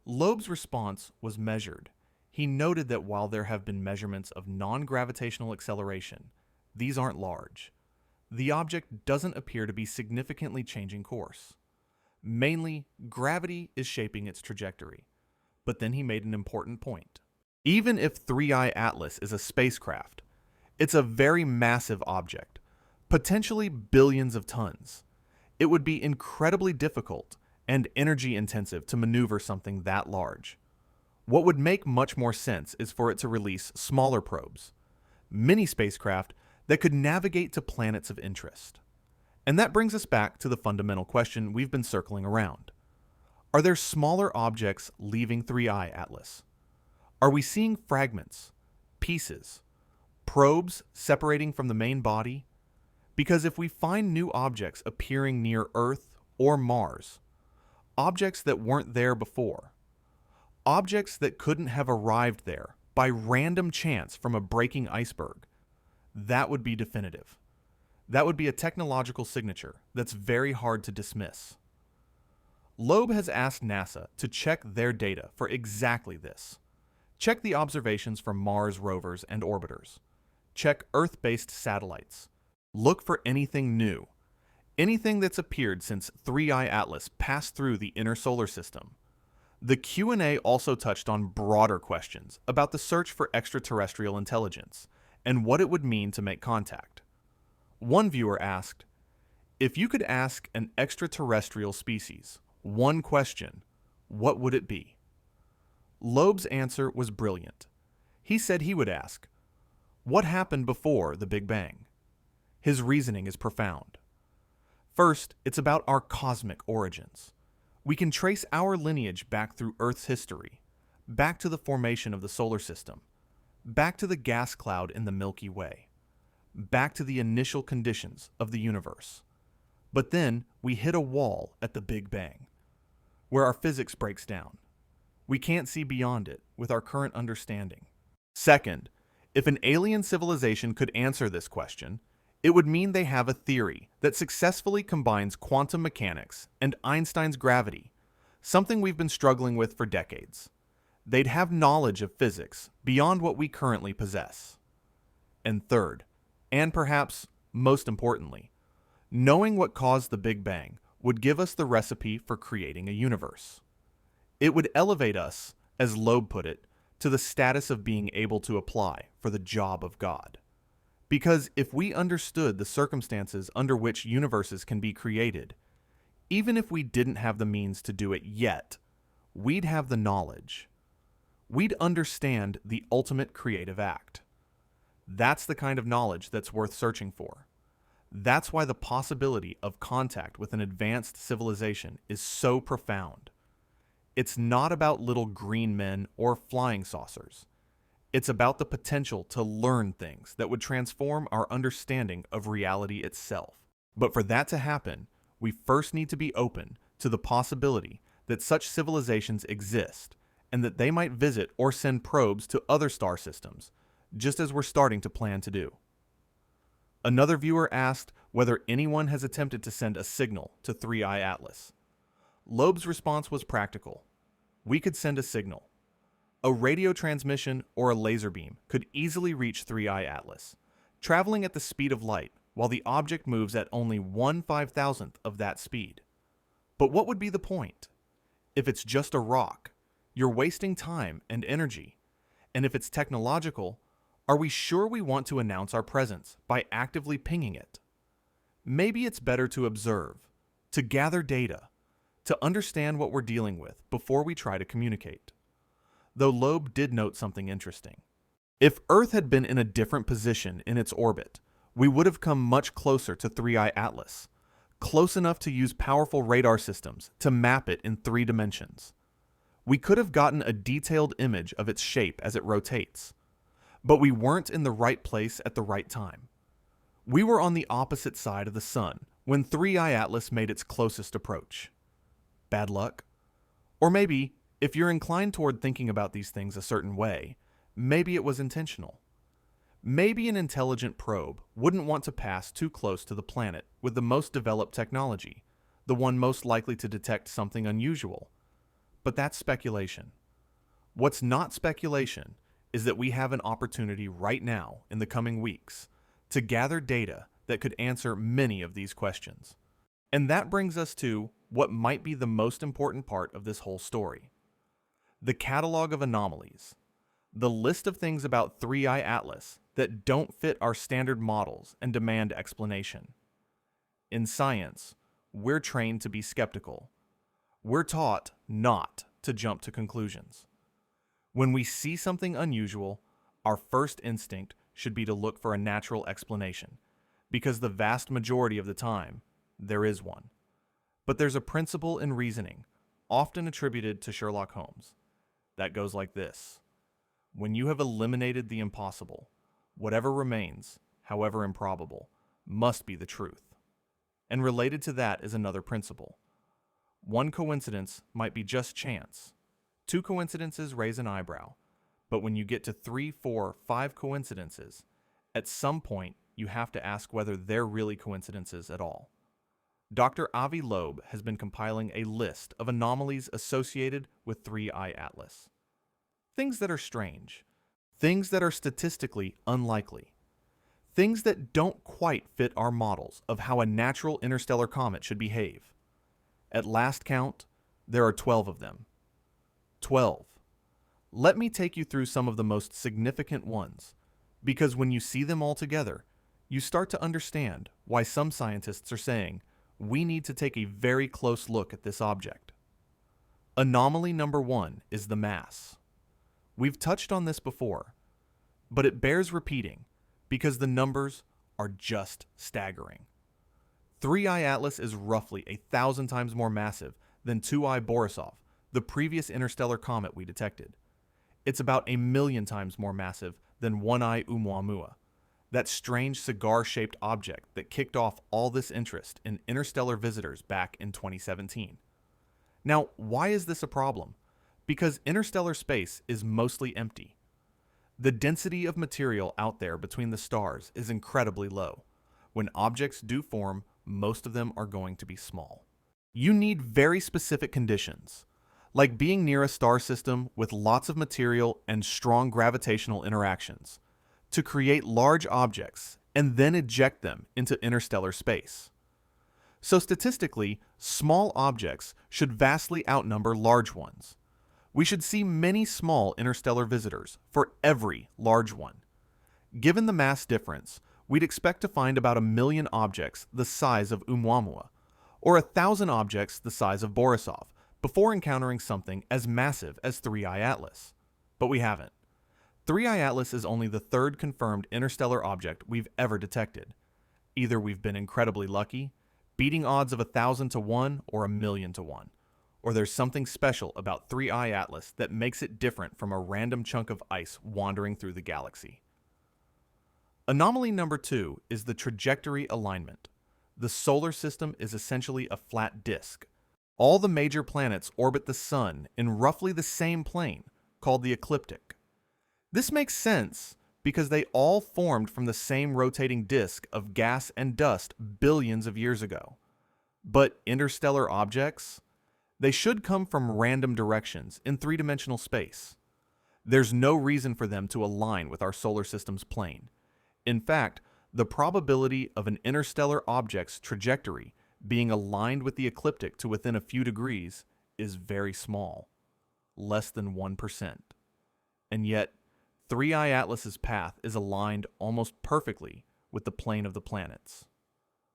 Loeb's response was measured. He noted that while there have been measurements of non-gravitational acceleration, these aren't large. The object doesn't appear to be significantly changing course. Mainly, gravity is shaping its trajectory. But then he made an important point. Even if 3I Atlas is a spacecraft, it's a very massive object, potentially billions of tons. It would be incredibly difficult and energy intensive to maneuver something that large. What would make much more sense is for it to release smaller probes, mini spacecraft that could navigate to planets of interest. And that brings us back to the fundamental question we've been circling around. Are there smaller objects leaving 3I Atlas? Are we seeing fragments, pieces, probes separating from the main body? Because if we find new objects appearing near Earth or Mars, objects that weren't there before, objects that couldn't have arrived there by random chance from a breaking iceberg, that would be definitive. That would be a technological signature that's very hard to dismiss. Loeb has asked NASA to check their data for exactly this. Check the observations from Mars rovers and orbiters. Check Earth-based satellites. Look for anything new, anything that's appeared since 3I Atlas passed through the inner solar system. The Q&A also touched on broader questions about the search for extraterrestrial intelligence and what it would mean to make contact. One viewer asked, if you could ask an extraterrestrial species one question, what would it be? Loeb's answer was brilliant. He said he would ask, what happened before the Big Bang? His reasoning is profound. First, it's about our cosmic origins. We can trace our lineage back through Earth's history, back to the formation of the solar system, back to the gas cloud in the Milky Way, back to the initial conditions of the universe. But then we hit a wall at the Big Bang, where our physics breaks down. We can't see beyond it with our current understanding. Second, if an alien civilization could answer this question, it would mean they have a theory that successfully combines quantum mechanics and Einstein's gravity, something we've been struggling with for decades. They'd have knowledge of physics beyond what we currently possess. And third, and perhaps most importantly, knowing what caused the Big Bang would give us the recipe for creating a universe. It would elevate us, as Loeb put it, to the status of being able to apply for the job of God. Because if we understood the circumstances under which universes can be created, even if we didn't have the means to do it yet, we'd have the knowledge. We'd understand the ultimate creative act. That's the kind of knowledge that's worth searching for. That's why the possibility of contact with an advanced civilization is so profound. It's not about little green men or flying saucers. It's about the potential to learn things that would transform our understanding of reality itself. But for that to happen, we first need to be open to the possibility that such civilizations exist and that they might visit or send probes to other star systems, just as we're starting to plan to do. Another viewer asked whether anyone has attempted to send a signal to 3I Atlas. Loeb's response was practical. We could send a signal. A radio transmission or a laser beam could easily reach 3I Atlas, traveling at the speed of light while the object moves at only 1/5000th of that speed. But what would be the point? If it's just a rock, you're wasting time and energy. And if it's technological, are we sure we want to announce our presence by actively pinging it? Maybe it's better to observe, to gather data, to understand what we're dealing with before we try to communicate. Though Loeb did note something interesting. If Earth had been in a different position in its orbit, we would have come much closer to 3I Atlas, close enough to use powerful radar systems to map it in 3 dimensions. We could have gotten a detailed image of its shape as it rotates, but we weren't in the right place at the right time. We were on the opposite side of the sun when 3I Atlas made its closest approach. Bad luck? Or maybe, if you're inclined toward thinking about these things a certain way, maybe it was intentional. Maybe an intelligent probe wouldn't want to pass too close to the planet with the most developed technology, the one most likely to detect something unusual. But that's speculation. What's not speculation is that we have an opportunity right now in the coming weeks to gather data that could answer many of these questions. And that brings us to what might be the most important part of this whole story. The catalog of anomalies. The list of things about 3I Atlas that don't fit our standard models and demand explanation. In science, we're trained to be skeptical. We're taught not to jump to conclusions. When we see something unusual, our first instinct should be to look for a natural explanation, because the vast majority of the time, there is one. But there's a principle in reasoning, often attributed to Sherlock Holmes, that goes like this. When you have eliminated the impossible, whatever remains, however improbable, must be the truth. And related to that is another principle. One coincidence might be just chance. Two coincidences raise an eyebrow. But when you get to 3, 4, 5 coincidences, at some point you have to ask whether they're really coincidences at all. Dr. Avi Loeb has been compiling a list of anomalies associated with 3I Atlas. Things that are strange. Things that are statistically unlikely. Things that don't quite fit our models of how a natural interstellar comet should behave. At last count, there are 12 of them. 12. Let me take you through some of the most significant ones, because when you see them all together, you start to understand why some scientists are saying we need to take a very close look at this object. Anomaly number 1 is the mass. We've touched on this before, but it bears repeating because the numbers are just staggering. 3I Atlas is roughly 1,000 times more massive than 2I Borisov, the previous interstellar comet we detected. It's about 1,000,000 times more massive than 1I Oumuamua, that strange cigar-shaped object that kicked off all this interest in interstellar visitors back in 2017. Now, why is this a problem? Because interstellar space is mostly empty. The density of material out there between the stars is incredibly low. When objects do form, most of them are going to be small. You need very specific conditions, like being near a star system with lots of material and strong gravitational interactions, to create large objects and then eject them into interstellar space. So statistically, small objects should vastly outnumber large ones. We should see many small interstellar visitors for every large one. Given the mass difference, we'd expect to find about 1,000,000 objects the size of Oumuamua, or 1,000 objects the size of Borisov, before encountering something as massive as 3I Atlas. But we haven't. 3I Atlas is only the third confirmed interstellar object we've ever detected. Either we've been incredibly lucky, beating odds of 1,000 to 1 or 1,000,000 to 1, or there's something special about 3I Atlas that makes it different from a random chunk of ice wandering through the galaxy. Anomaly number 2 is the trajectory alignment. The solar system is essentially a flat disk. All the major planets orbit the sun in roughly the same plane, called the ecliptic. This makes sense because they all formed from the same rotating disk of gas and dust billions of years ago. But interstellar objects? They should come from random directions in three-dimensional space. There's no reason for them to align with our solar system's plane. In fact, the probability of an interstellar object's trajectory being aligned with the ecliptic to within a few degrees is very small, less than 1%. And yet, 3I Atlas's path is aligned almost perfectly with the plane of the planets.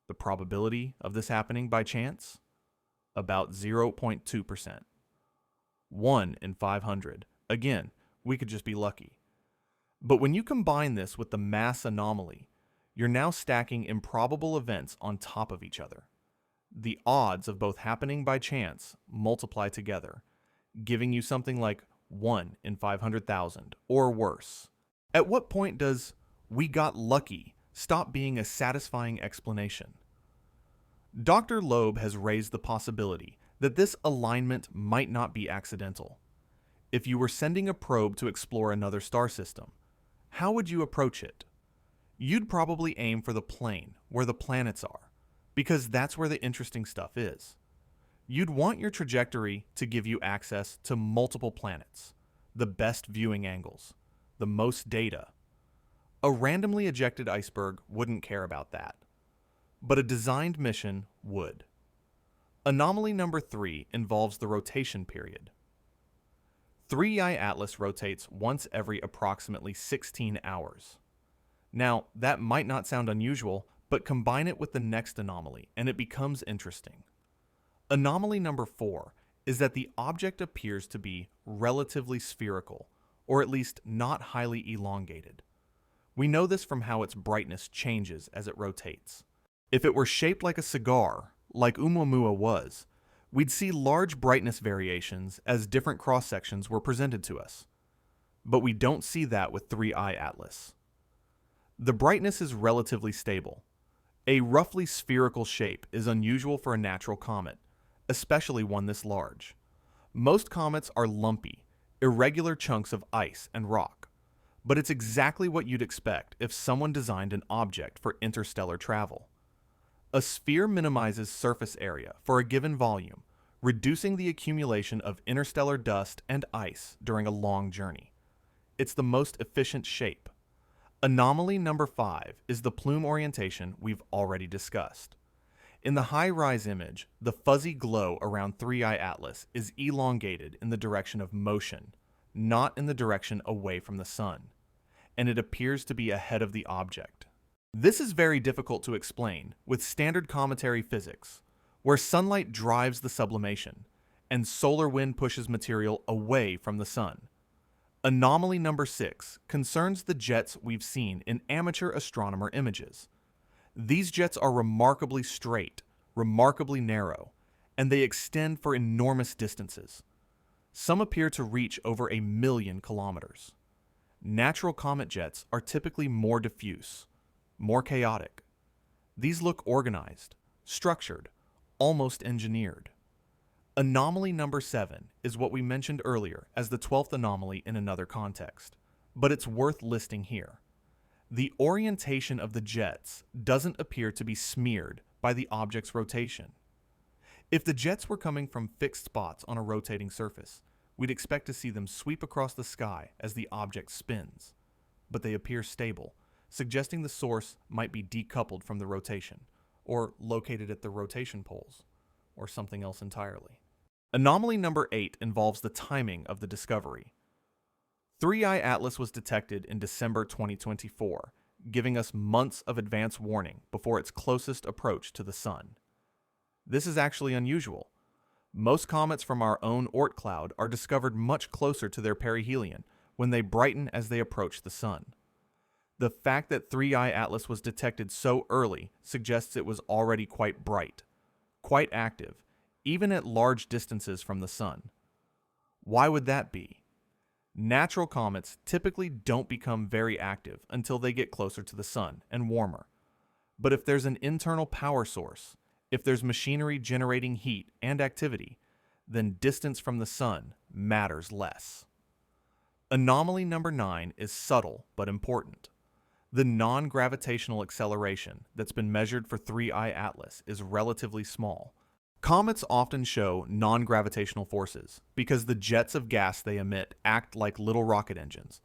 The probability of this happening by chance? About 0.2%. 1 in 500. Again, we could just be lucky. But when you combine this with the mass anomaly, you're now stacking improbable events on top of each other. The odds of both happening by chance multiply together, giving you something like 1 in 500,000 or worse. At what point does "we got lucky" stop being a satisfying explanation? Dr. Loeb has raised the possibility that this alignment might not be accidental. If you were sending a probe to explore another star system, how would you approach it? You'd probably aim for the plane where the planets are, because that's where the interesting stuff is. You'd want your trajectory to give you access to multiple planets, the best viewing angles, the most data. A randomly ejected iceberg wouldn't care about that, but a designed mission would. Anomaly number 3 involves the rotation period. 3I Atlas rotates once every approximately 16 hours. Now, that might not sound unusual, but combine it with the next anomaly and it becomes interesting. Anomaly number 4 is that the object appears to be relatively spherical, or at least not highly elongated. We know this from how its brightness changes as it rotates. If it were shaped like a cigar, like Oumuamua was, we'd see large brightness variations as different cross-sections were presented to us. But we don't see that with 3I Atlas. The brightness is relatively stable. A roughly spherical shape is unusual for a natural comet, especially one this large. Most comets are lumpy, irregular chunks of ice and rock, but it's exactly what you'd expect if someone designed an object for interstellar travel. A sphere minimizes surface area for a given volume, reducing the accumulation of interstellar dust and ice during a long journey. It's the most efficient shape. Anomaly number 5 is the plume orientation we've already discussed. In the HiRISE image, the fuzzy glow around 3I Atlas is elongated in the direction of motion, not in the direction away from the sun, and it appears to be ahead of the object. This is very difficult to explain with standard cometary physics, where sunlight drives the sublimation, and solar wind pushes material away from the sun. Anomaly number 6 concerns the jets we've seen in amateur astronomer images. These jets are remarkably straight, remarkably narrow, and they extend for enormous distances. Some appear to reach over 1,000,000 kilometers. Natural comet jets are typically more diffuse, more chaotic. These look organized, structured, almost engineered. Anomaly number 7 is what we mentioned earlier as the 12th anomaly in another context, but it's worth listing here. The orientation of the jets doesn't appear to be smeared by the object's rotation. If the jets were coming from fixed spots on a rotating surface, we'd expect to see them sweep across the sky as the object spins, but they appear stable, suggesting the source might be decoupled from the rotation, or located at the rotation poles, or something else entirely. Anomaly number 8 involves the timing of the discovery. 3I Atlas was detected in December 2024, giving us months of advance warning before its closest approach to the sun. This is actually unusual. Most comets from our own Oort cloud are discovered much closer to their perihelion when they brighten as they approach the sun. The fact that 3I Atlas was detected so early suggests it was already quite bright, quite active, even at large distances from the sun. Why would that be? Natural comets typically don't become very active until they get closer to the sun and warmer. But if there's an internal power source, if there's machinery generating heat and activity, then distance from the sun matters less. Anomaly number 9 is subtle but important. The non-gravitational acceleration that's been measured for 3I Atlas is relatively small. Comets often show non-gravitational forces because the jets of gas they emit act like little rocket engines,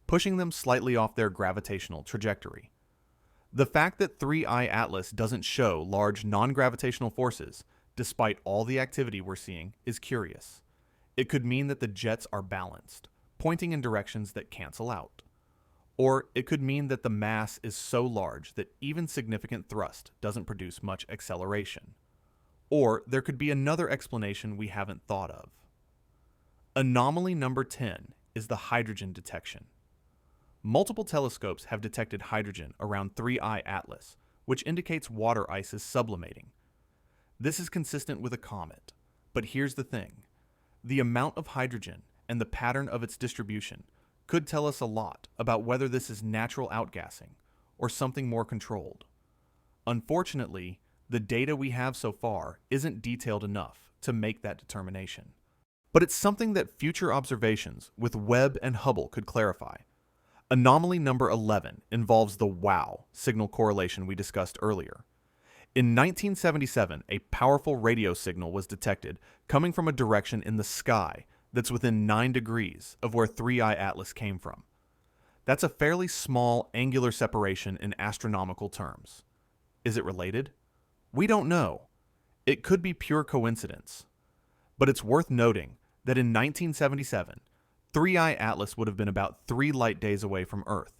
pushing them slightly off their gravitational trajectory. The fact that 3I Atlas doesn't show large non-gravitational forces, despite all the activity we're seeing, is curious. It could mean that the jets are balanced, pointing in directions that cancel out. Or it could mean that the mass is so large that even significant thrust doesn't produce much acceleration. Or there could be another explanation we haven't thought of. Anomaly number 10 is the hydrogen detection. Multiple telescopes have detected hydrogen around 3I Atlas, which indicates water ice is sublimating. This is consistent with a comet, but here's the thing. The amount of hydrogen and the pattern of its distribution could tell us a lot about whether this is natural outgassing or something more controlled. Unfortunately, the data we have so far isn't detailed enough to make that determination. But it's something that future observations with Webb and Hubble could clarify. Anomaly number 11 involves the WOW signal correlation we discussed earlier. In 1977, a powerful radio signal was detected coming from a direction in the sky that's within 9 degrees of where 3I Atlas came from. That's a fairly small angular separation in astronomical terms. Is it related? We don't know. It could be pure coincidence. But it's worth noting that in 1977, 3I Atlas would have been about 3 light days away from Earth,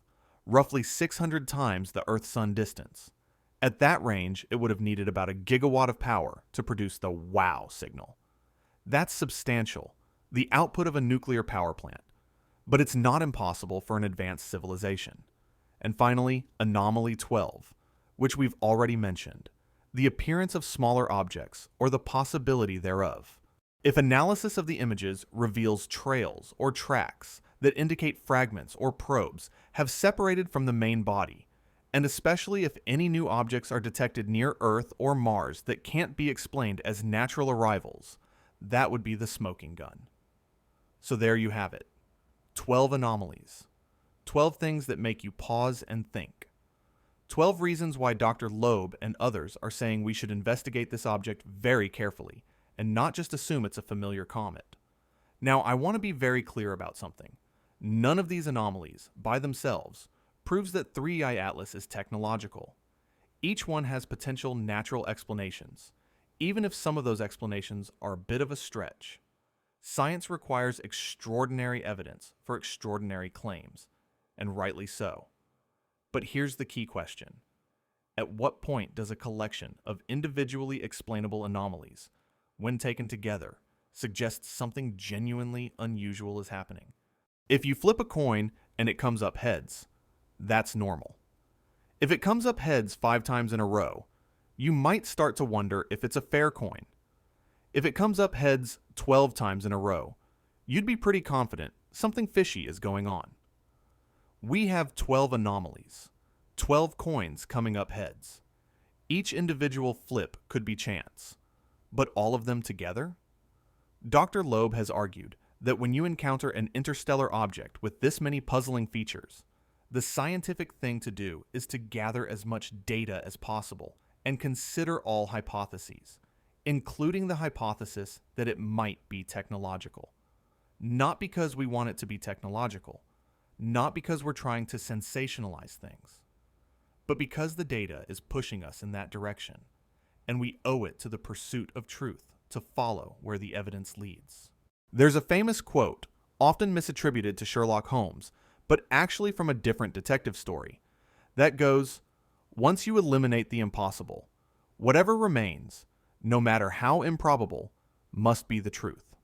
roughly 600 times the Earth-Sun distance. At that range, it would have needed about a gigawatt of power to produce the wow signal. That's substantial, the output of a nuclear power plant. But it's not impossible for an advanced civilization. And finally, anomaly 12, which we've already mentioned, the appearance of smaller objects or the possibility thereof. If analysis of the images reveals trails or tracks that indicate fragments or probes have separated from the main body, and especially if any new objects are detected near Earth or Mars that can't be explained as natural arrivals, that would be the smoking gun. So there you have it. 12 anomalies. 12 things that make you pause and think. 12 reasons why Dr. Loeb and others are saying we should investigate this object very carefully and not just assume it's a familiar comet. Now, I want to be very clear about something. None of these anomalies, by themselves, proves that 3i Atlas is technological. Each one has potential natural explanations, even if some of those explanations are a bit of a stretch. Science requires extraordinary evidence for extraordinary claims, and rightly so. But here's the key question. At what point does a collection of individually explainable anomalies, when taken together, suggest something genuinely unusual is happening? If you flip a coin and it comes up heads, that's normal. If it comes up heads 5 times in a row, you might start to wonder if it's a fair coin. If it comes up heads 12 times in a row, you'd be pretty confident something fishy is going on. We have 12 anomalies, 12 coins coming up heads. Each individual flip could be chance, but all of them together? Dr. Loeb has argued that when you encounter an interstellar object with this many puzzling features, the scientific thing to do is to gather as much data as possible and consider all hypotheses, including the hypothesis that it might be technological. Not because we want it to be technological, not because we're trying to sensationalize things, but because the data is pushing us in that direction, and we owe it to the pursuit of truth to follow where the evidence leads. There's a famous quote, often misattributed to Sherlock Holmes, but actually from a different detective story, that goes, "Once you eliminate the impossible, whatever remains, no matter how improbable, must be the truth."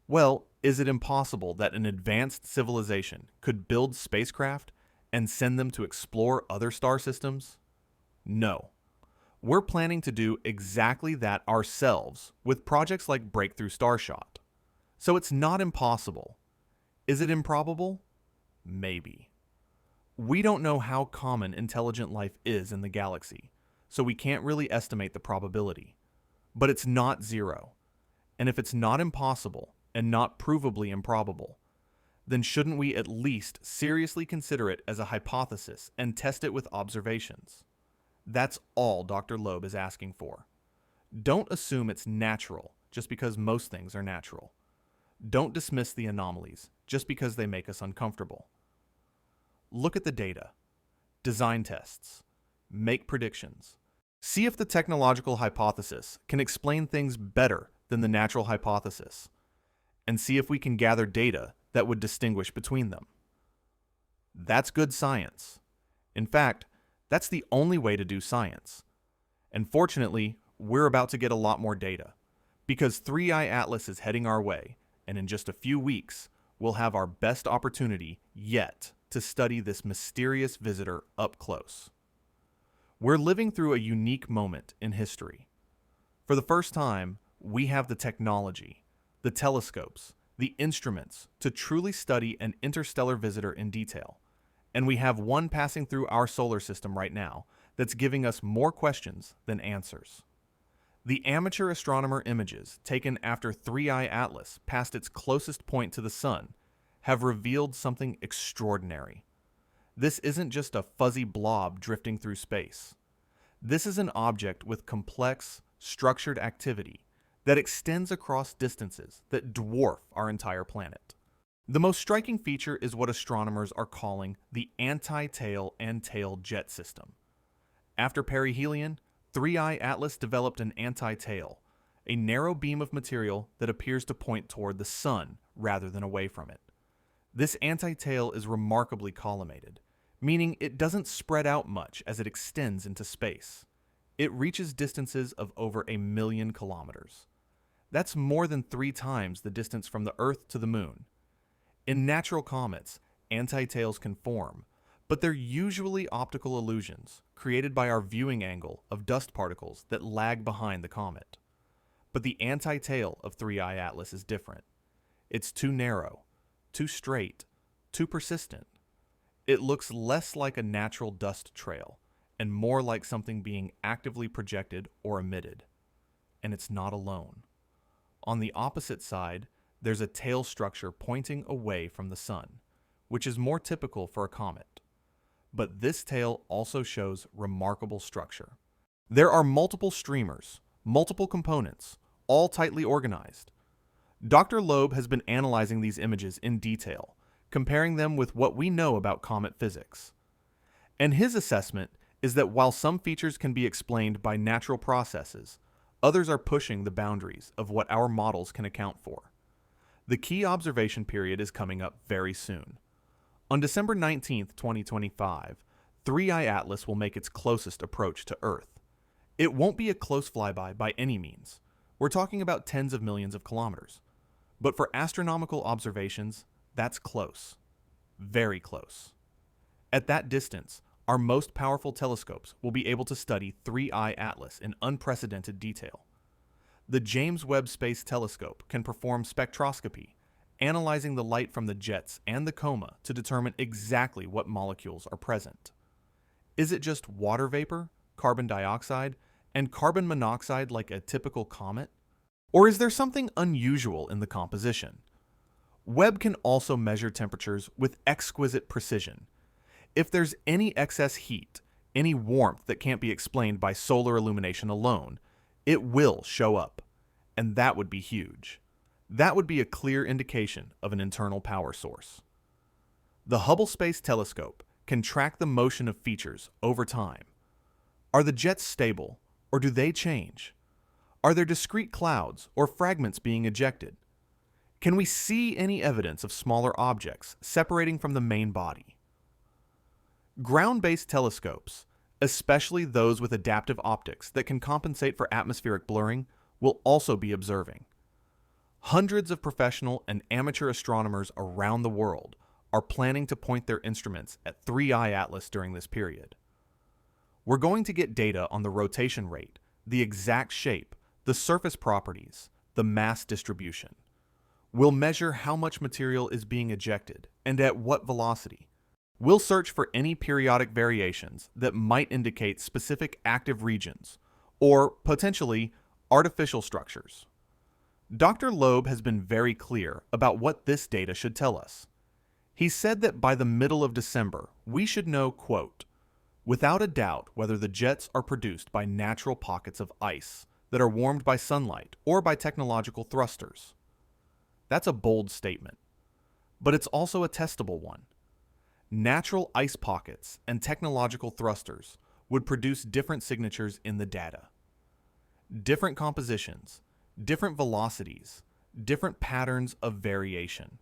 Well, is it impossible that an advanced civilization could build spacecraft and send them to explore other star systems? No. We're planning to do exactly that ourselves with projects like Breakthrough Starshot. So it's not impossible. Is it improbable? Maybe. We don't know how common intelligent life is in the galaxy, so we can't really estimate the probability. But it's not zero. And if it's not impossible and not provably improbable, then shouldn't we at least seriously consider it as a hypothesis and test it with observations? That's all Dr. Loeb is asking for. Don't assume it's natural just because most things are natural. Don't dismiss the anomalies just because they make us uncomfortable. Look at the data. Design tests. Make predictions. See if the technological hypothesis can explain things better than the natural hypothesis, and see if we can gather data that would distinguish between them. That's good science. In fact, that's the only way to do science. And fortunately, we're about to get a lot more data, because 3i Atlas is heading our way, and in just a few weeks, we'll have our best opportunity yet to study this mysterious visitor up close. We're living through a unique moment in history. For the first time, we have the technology, the telescopes, the instruments to truly study an interstellar visitor in detail. And we have one passing through our solar system right now that's giving us more questions than answers. The amateur astronomer images taken after 3i Atlas passed its closest point to the Sun have revealed something extraordinary. This isn't just a fuzzy blob drifting through space. This is an object with complex, structured activity that extends across distances that dwarf our entire planet. The most striking feature is what astronomers are calling the anti-tail and tail jet system. After perihelion, 3i Atlas developed an anti-tail, a narrow beam of material that appears to point toward the Sun rather than away from it. This anti-tail is remarkably collimated, meaning it doesn't spread out much as it extends into space. It reaches distances of over 1,000,000 kilometers. That's more than 3 times the distance from the Earth to the Moon. In natural comets, anti-tails can form, but they're usually optical illusions created by our viewing angle of dust particles that lag behind the comet. But the anti-tail of 3I Atlas is different. It's too narrow, too straight, too persistent. It looks less like a natural dust trail and more like something being actively projected or emitted. And it's not alone. On the opposite side, there's a tail structure pointing away from the sun, which is more typical for a comet. But this tail also shows remarkable structure. There are multiple streamers, multiple components, all tightly organized. Dr. Loeb has been analyzing these images in detail, comparing them with what we know about comet physics. And his assessment is that while some features can be explained by natural processes, others are pushing the boundaries of what our models can account for. The key observation period is coming up very soon. On December 19, 2025, 3I Atlas will make its closest approach to Earth. It won't be a close flyby by any means. We're talking about tens of millions of kilometers. But for astronomical observations, that's close. Very close. At that distance, our most powerful telescopes will be able to study 3I Atlas in unprecedented detail. The James Webb Space Telescope can perform spectroscopy, analyzing the light from the jets and the coma to determine exactly what molecules are present. Is it just water vapor, carbon dioxide, and carbon monoxide like a typical comet? Or is there something unusual in the composition? Webb can also measure temperatures with exquisite precision. If there's any excess heat, any warmth that can't be explained by solar illumination alone, it will show up, and that would be huge. That would be a clear indication of an internal power source. The Hubble Space Telescope can track the motion of features over time. Are the jets stable, or do they change? Are there discrete clouds or fragments being ejected? Can we see any evidence of smaller objects separating from the main body? Ground-based telescopes, especially those with adaptive optics that can compensate for atmospheric blurring, will also be observing. Hundreds of professional and amateur astronomers around the world are planning to point their instruments at 3I Atlas during this period. We're going to get data on the rotation rate, the exact shape, the surface properties, the mass distribution. We'll measure how much material is being ejected and at what velocity. We'll search for any periodic variations that might indicate specific active regions or, potentially, artificial structures. Dr. Loeb has been very clear about what this data should tell us. He said that by the middle of December, we should know, quote, without a doubt whether the jets are produced by natural pockets of ice that are warmed by sunlight or by technological thrusters. That's a bold statement, but it's also a testable one. Natural ice pockets and technological thrusters would produce different signatures in the data. Different compositions, different velocities, different patterns of variation.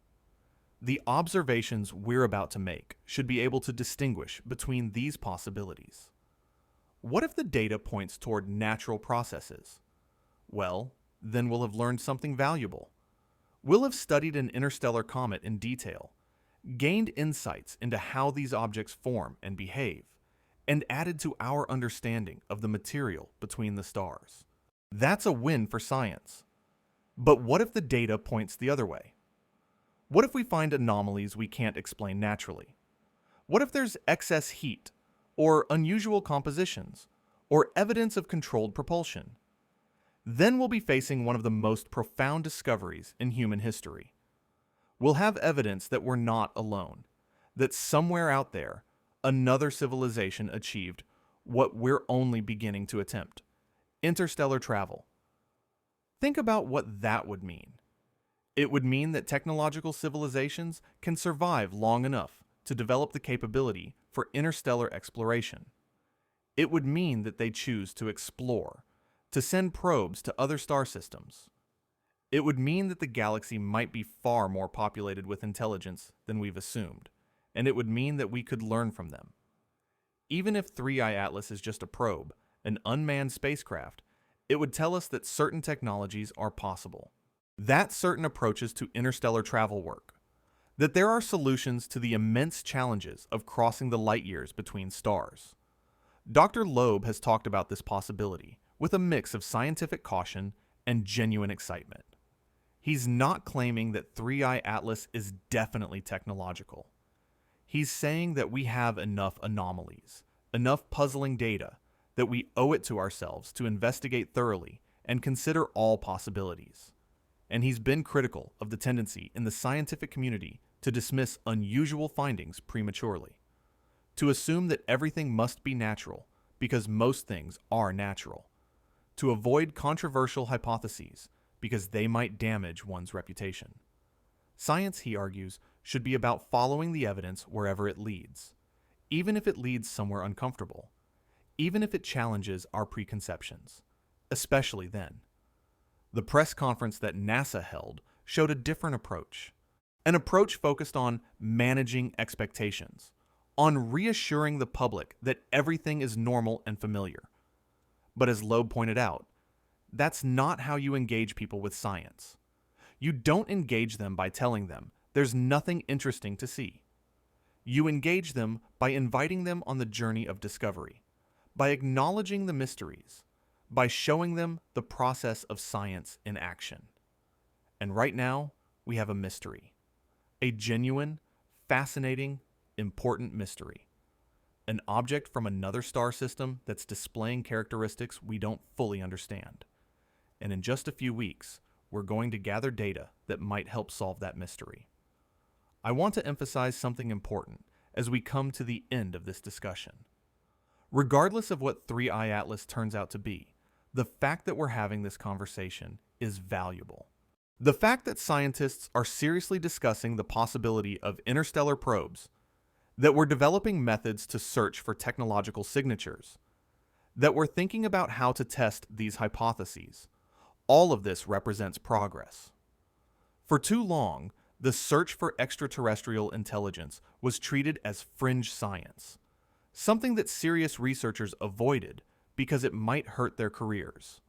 The observations we're about to make should be able to distinguish between these possibilities. What if the data points toward natural processes? Well, then we'll have learned something valuable. We'll have studied an interstellar comet in detail, gained insights into how these objects form and behave, and added to our understanding of the material between the stars. That's a win for science. But what if the data points the other way? What if we find anomalies we can't explain naturally? What if there's excess heat, or unusual compositions, or evidence of controlled propulsion? Then we'll be facing one of the most profound discoveries in human history. We'll have evidence that we're not alone, that somewhere out there, another civilization achieved what we're only beginning to attempt: interstellar travel. Think about what that would mean. It would mean that technological civilizations can survive long enough to develop the capability for interstellar exploration. It would mean that they choose to explore, to send probes to other star systems. It would mean that the galaxy might be far more populated with intelligence than we've assumed, and it would mean that we could learn from them. Even if 3I Atlas is just a probe, an unmanned spacecraft, it would tell us that certain technologies are possible, that certain approaches to interstellar travel work, that there are solutions to the immense challenges of crossing the light years between stars. Dr. Loeb has talked about this possibility with a mix of scientific caution and genuine excitement. He's not claiming that 3I Atlas is definitely technological. He's saying that we have enough anomalies, enough puzzling data, that we owe it to ourselves to investigate thoroughly and consider all possibilities. And he's been critical of the tendency in the scientific community to dismiss unusual findings prematurely, to assume that everything must be natural because most things are natural, to avoid controversial hypotheses because they might damage one's reputation. Science, he argues, should be about following the evidence wherever it leads, even if it leads somewhere uncomfortable, even if it challenges our preconceptions, especially then. The press conference that NASA held showed a different approach, an approach focused on managing expectations, on reassuring the public that everything is normal and familiar. But as Loeb pointed out, that's not how you engage people with science. You don't engage them by telling them there's nothing interesting to see. You engage them by inviting them on the journey of discovery, by acknowledging the mysteries, by showing them the process of science in action. And right now, we have a mystery. A genuine, fascinating, important mystery. An object from another star system that's displaying characteristics we don't fully understand. And in just a few weeks, we're going to gather data that might help solve that mystery. I want to emphasize something important as we come to the end of this discussion. Regardless of what 3I Atlas turns out to be, the fact that we're having this conversation is valuable. The fact that scientists are seriously discussing the possibility of interstellar probes, that we're developing methods to search for technological signatures, that we're thinking about how to test these hypotheses, all of this represents progress. For too long, the search for extraterrestrial intelligence was treated as fringe science, something that serious researchers avoided because it might hurt their careers.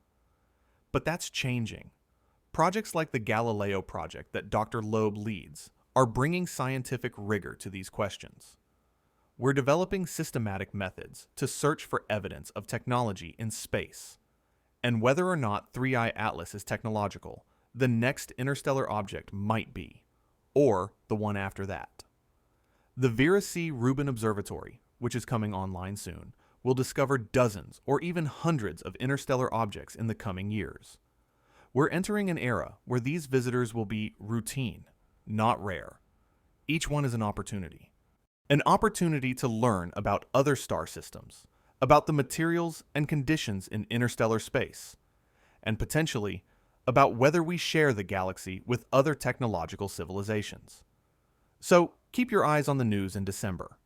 But that's changing. Projects like the Galileo project that Dr. Loeb leads are bringing scientific rigor to these questions. We're developing systematic methods to search for evidence of technology in space. And whether or not 3I Atlas is technological, the next interstellar object might be, or the one after that. The Vera C. Rubin Observatory, which is coming online soon, will discover dozens or even hundreds of interstellar objects in the coming years. We're entering an era where these visitors will be routine, not rare. Each one is an opportunity. An opportunity to learn about other star systems, about the materials and conditions in interstellar space, and potentially about whether we share the galaxy with other technological civilizations. So keep your eyes on the news in December.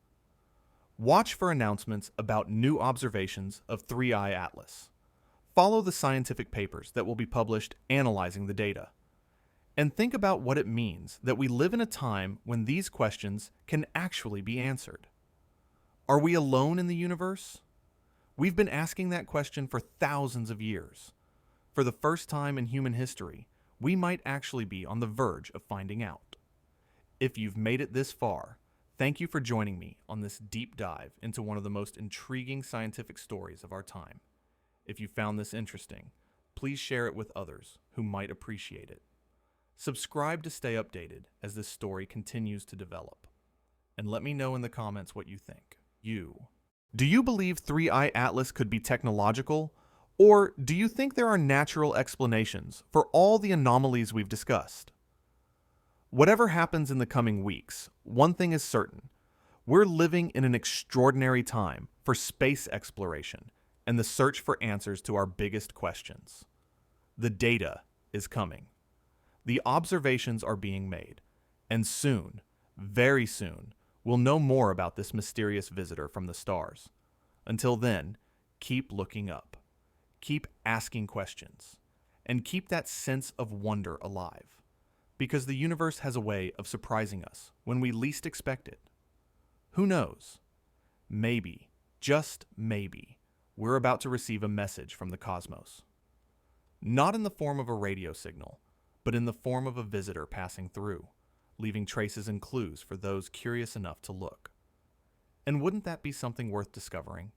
Watch for announcements about new observations of 3I Atlas. Follow the scientific papers that will be published analyzing the data. And think about what it means that we live in a time when these questions can actually be answered. Are we alone in the universe? We've been asking that question for thousands of years. For the first time in human history, we might actually be on the verge of finding out. If you've made it this far, thank you for joining me on this deep dive into one of the most intriguing scientific stories of our time. If you found this interesting, please share it with others who might appreciate it. Subscribe to stay updated as this story continues to develop. And let me know in the comments what you think. Do you believe 3I Atlas could be technological? Or do you think there are natural explanations for all the anomalies we've discussed? Whatever happens in the coming weeks, one thing is certain. We're living in an extraordinary time for space exploration and the search for answers to our biggest questions. The data is coming. The observations are being made. And soon, very soon, we'll know more about this mysterious visitor from the stars. Until then, keep looking up. Keep asking questions. And keep that sense of wonder alive. Because the universe has a way of surprising us when we least expect it. Who knows? Maybe, just maybe, we're about to receive a message from the cosmos. Not in the form of a radio signal, but in the form of a visitor passing through, leaving traces and clues for those curious enough to look. And wouldn't that be something worth discovering?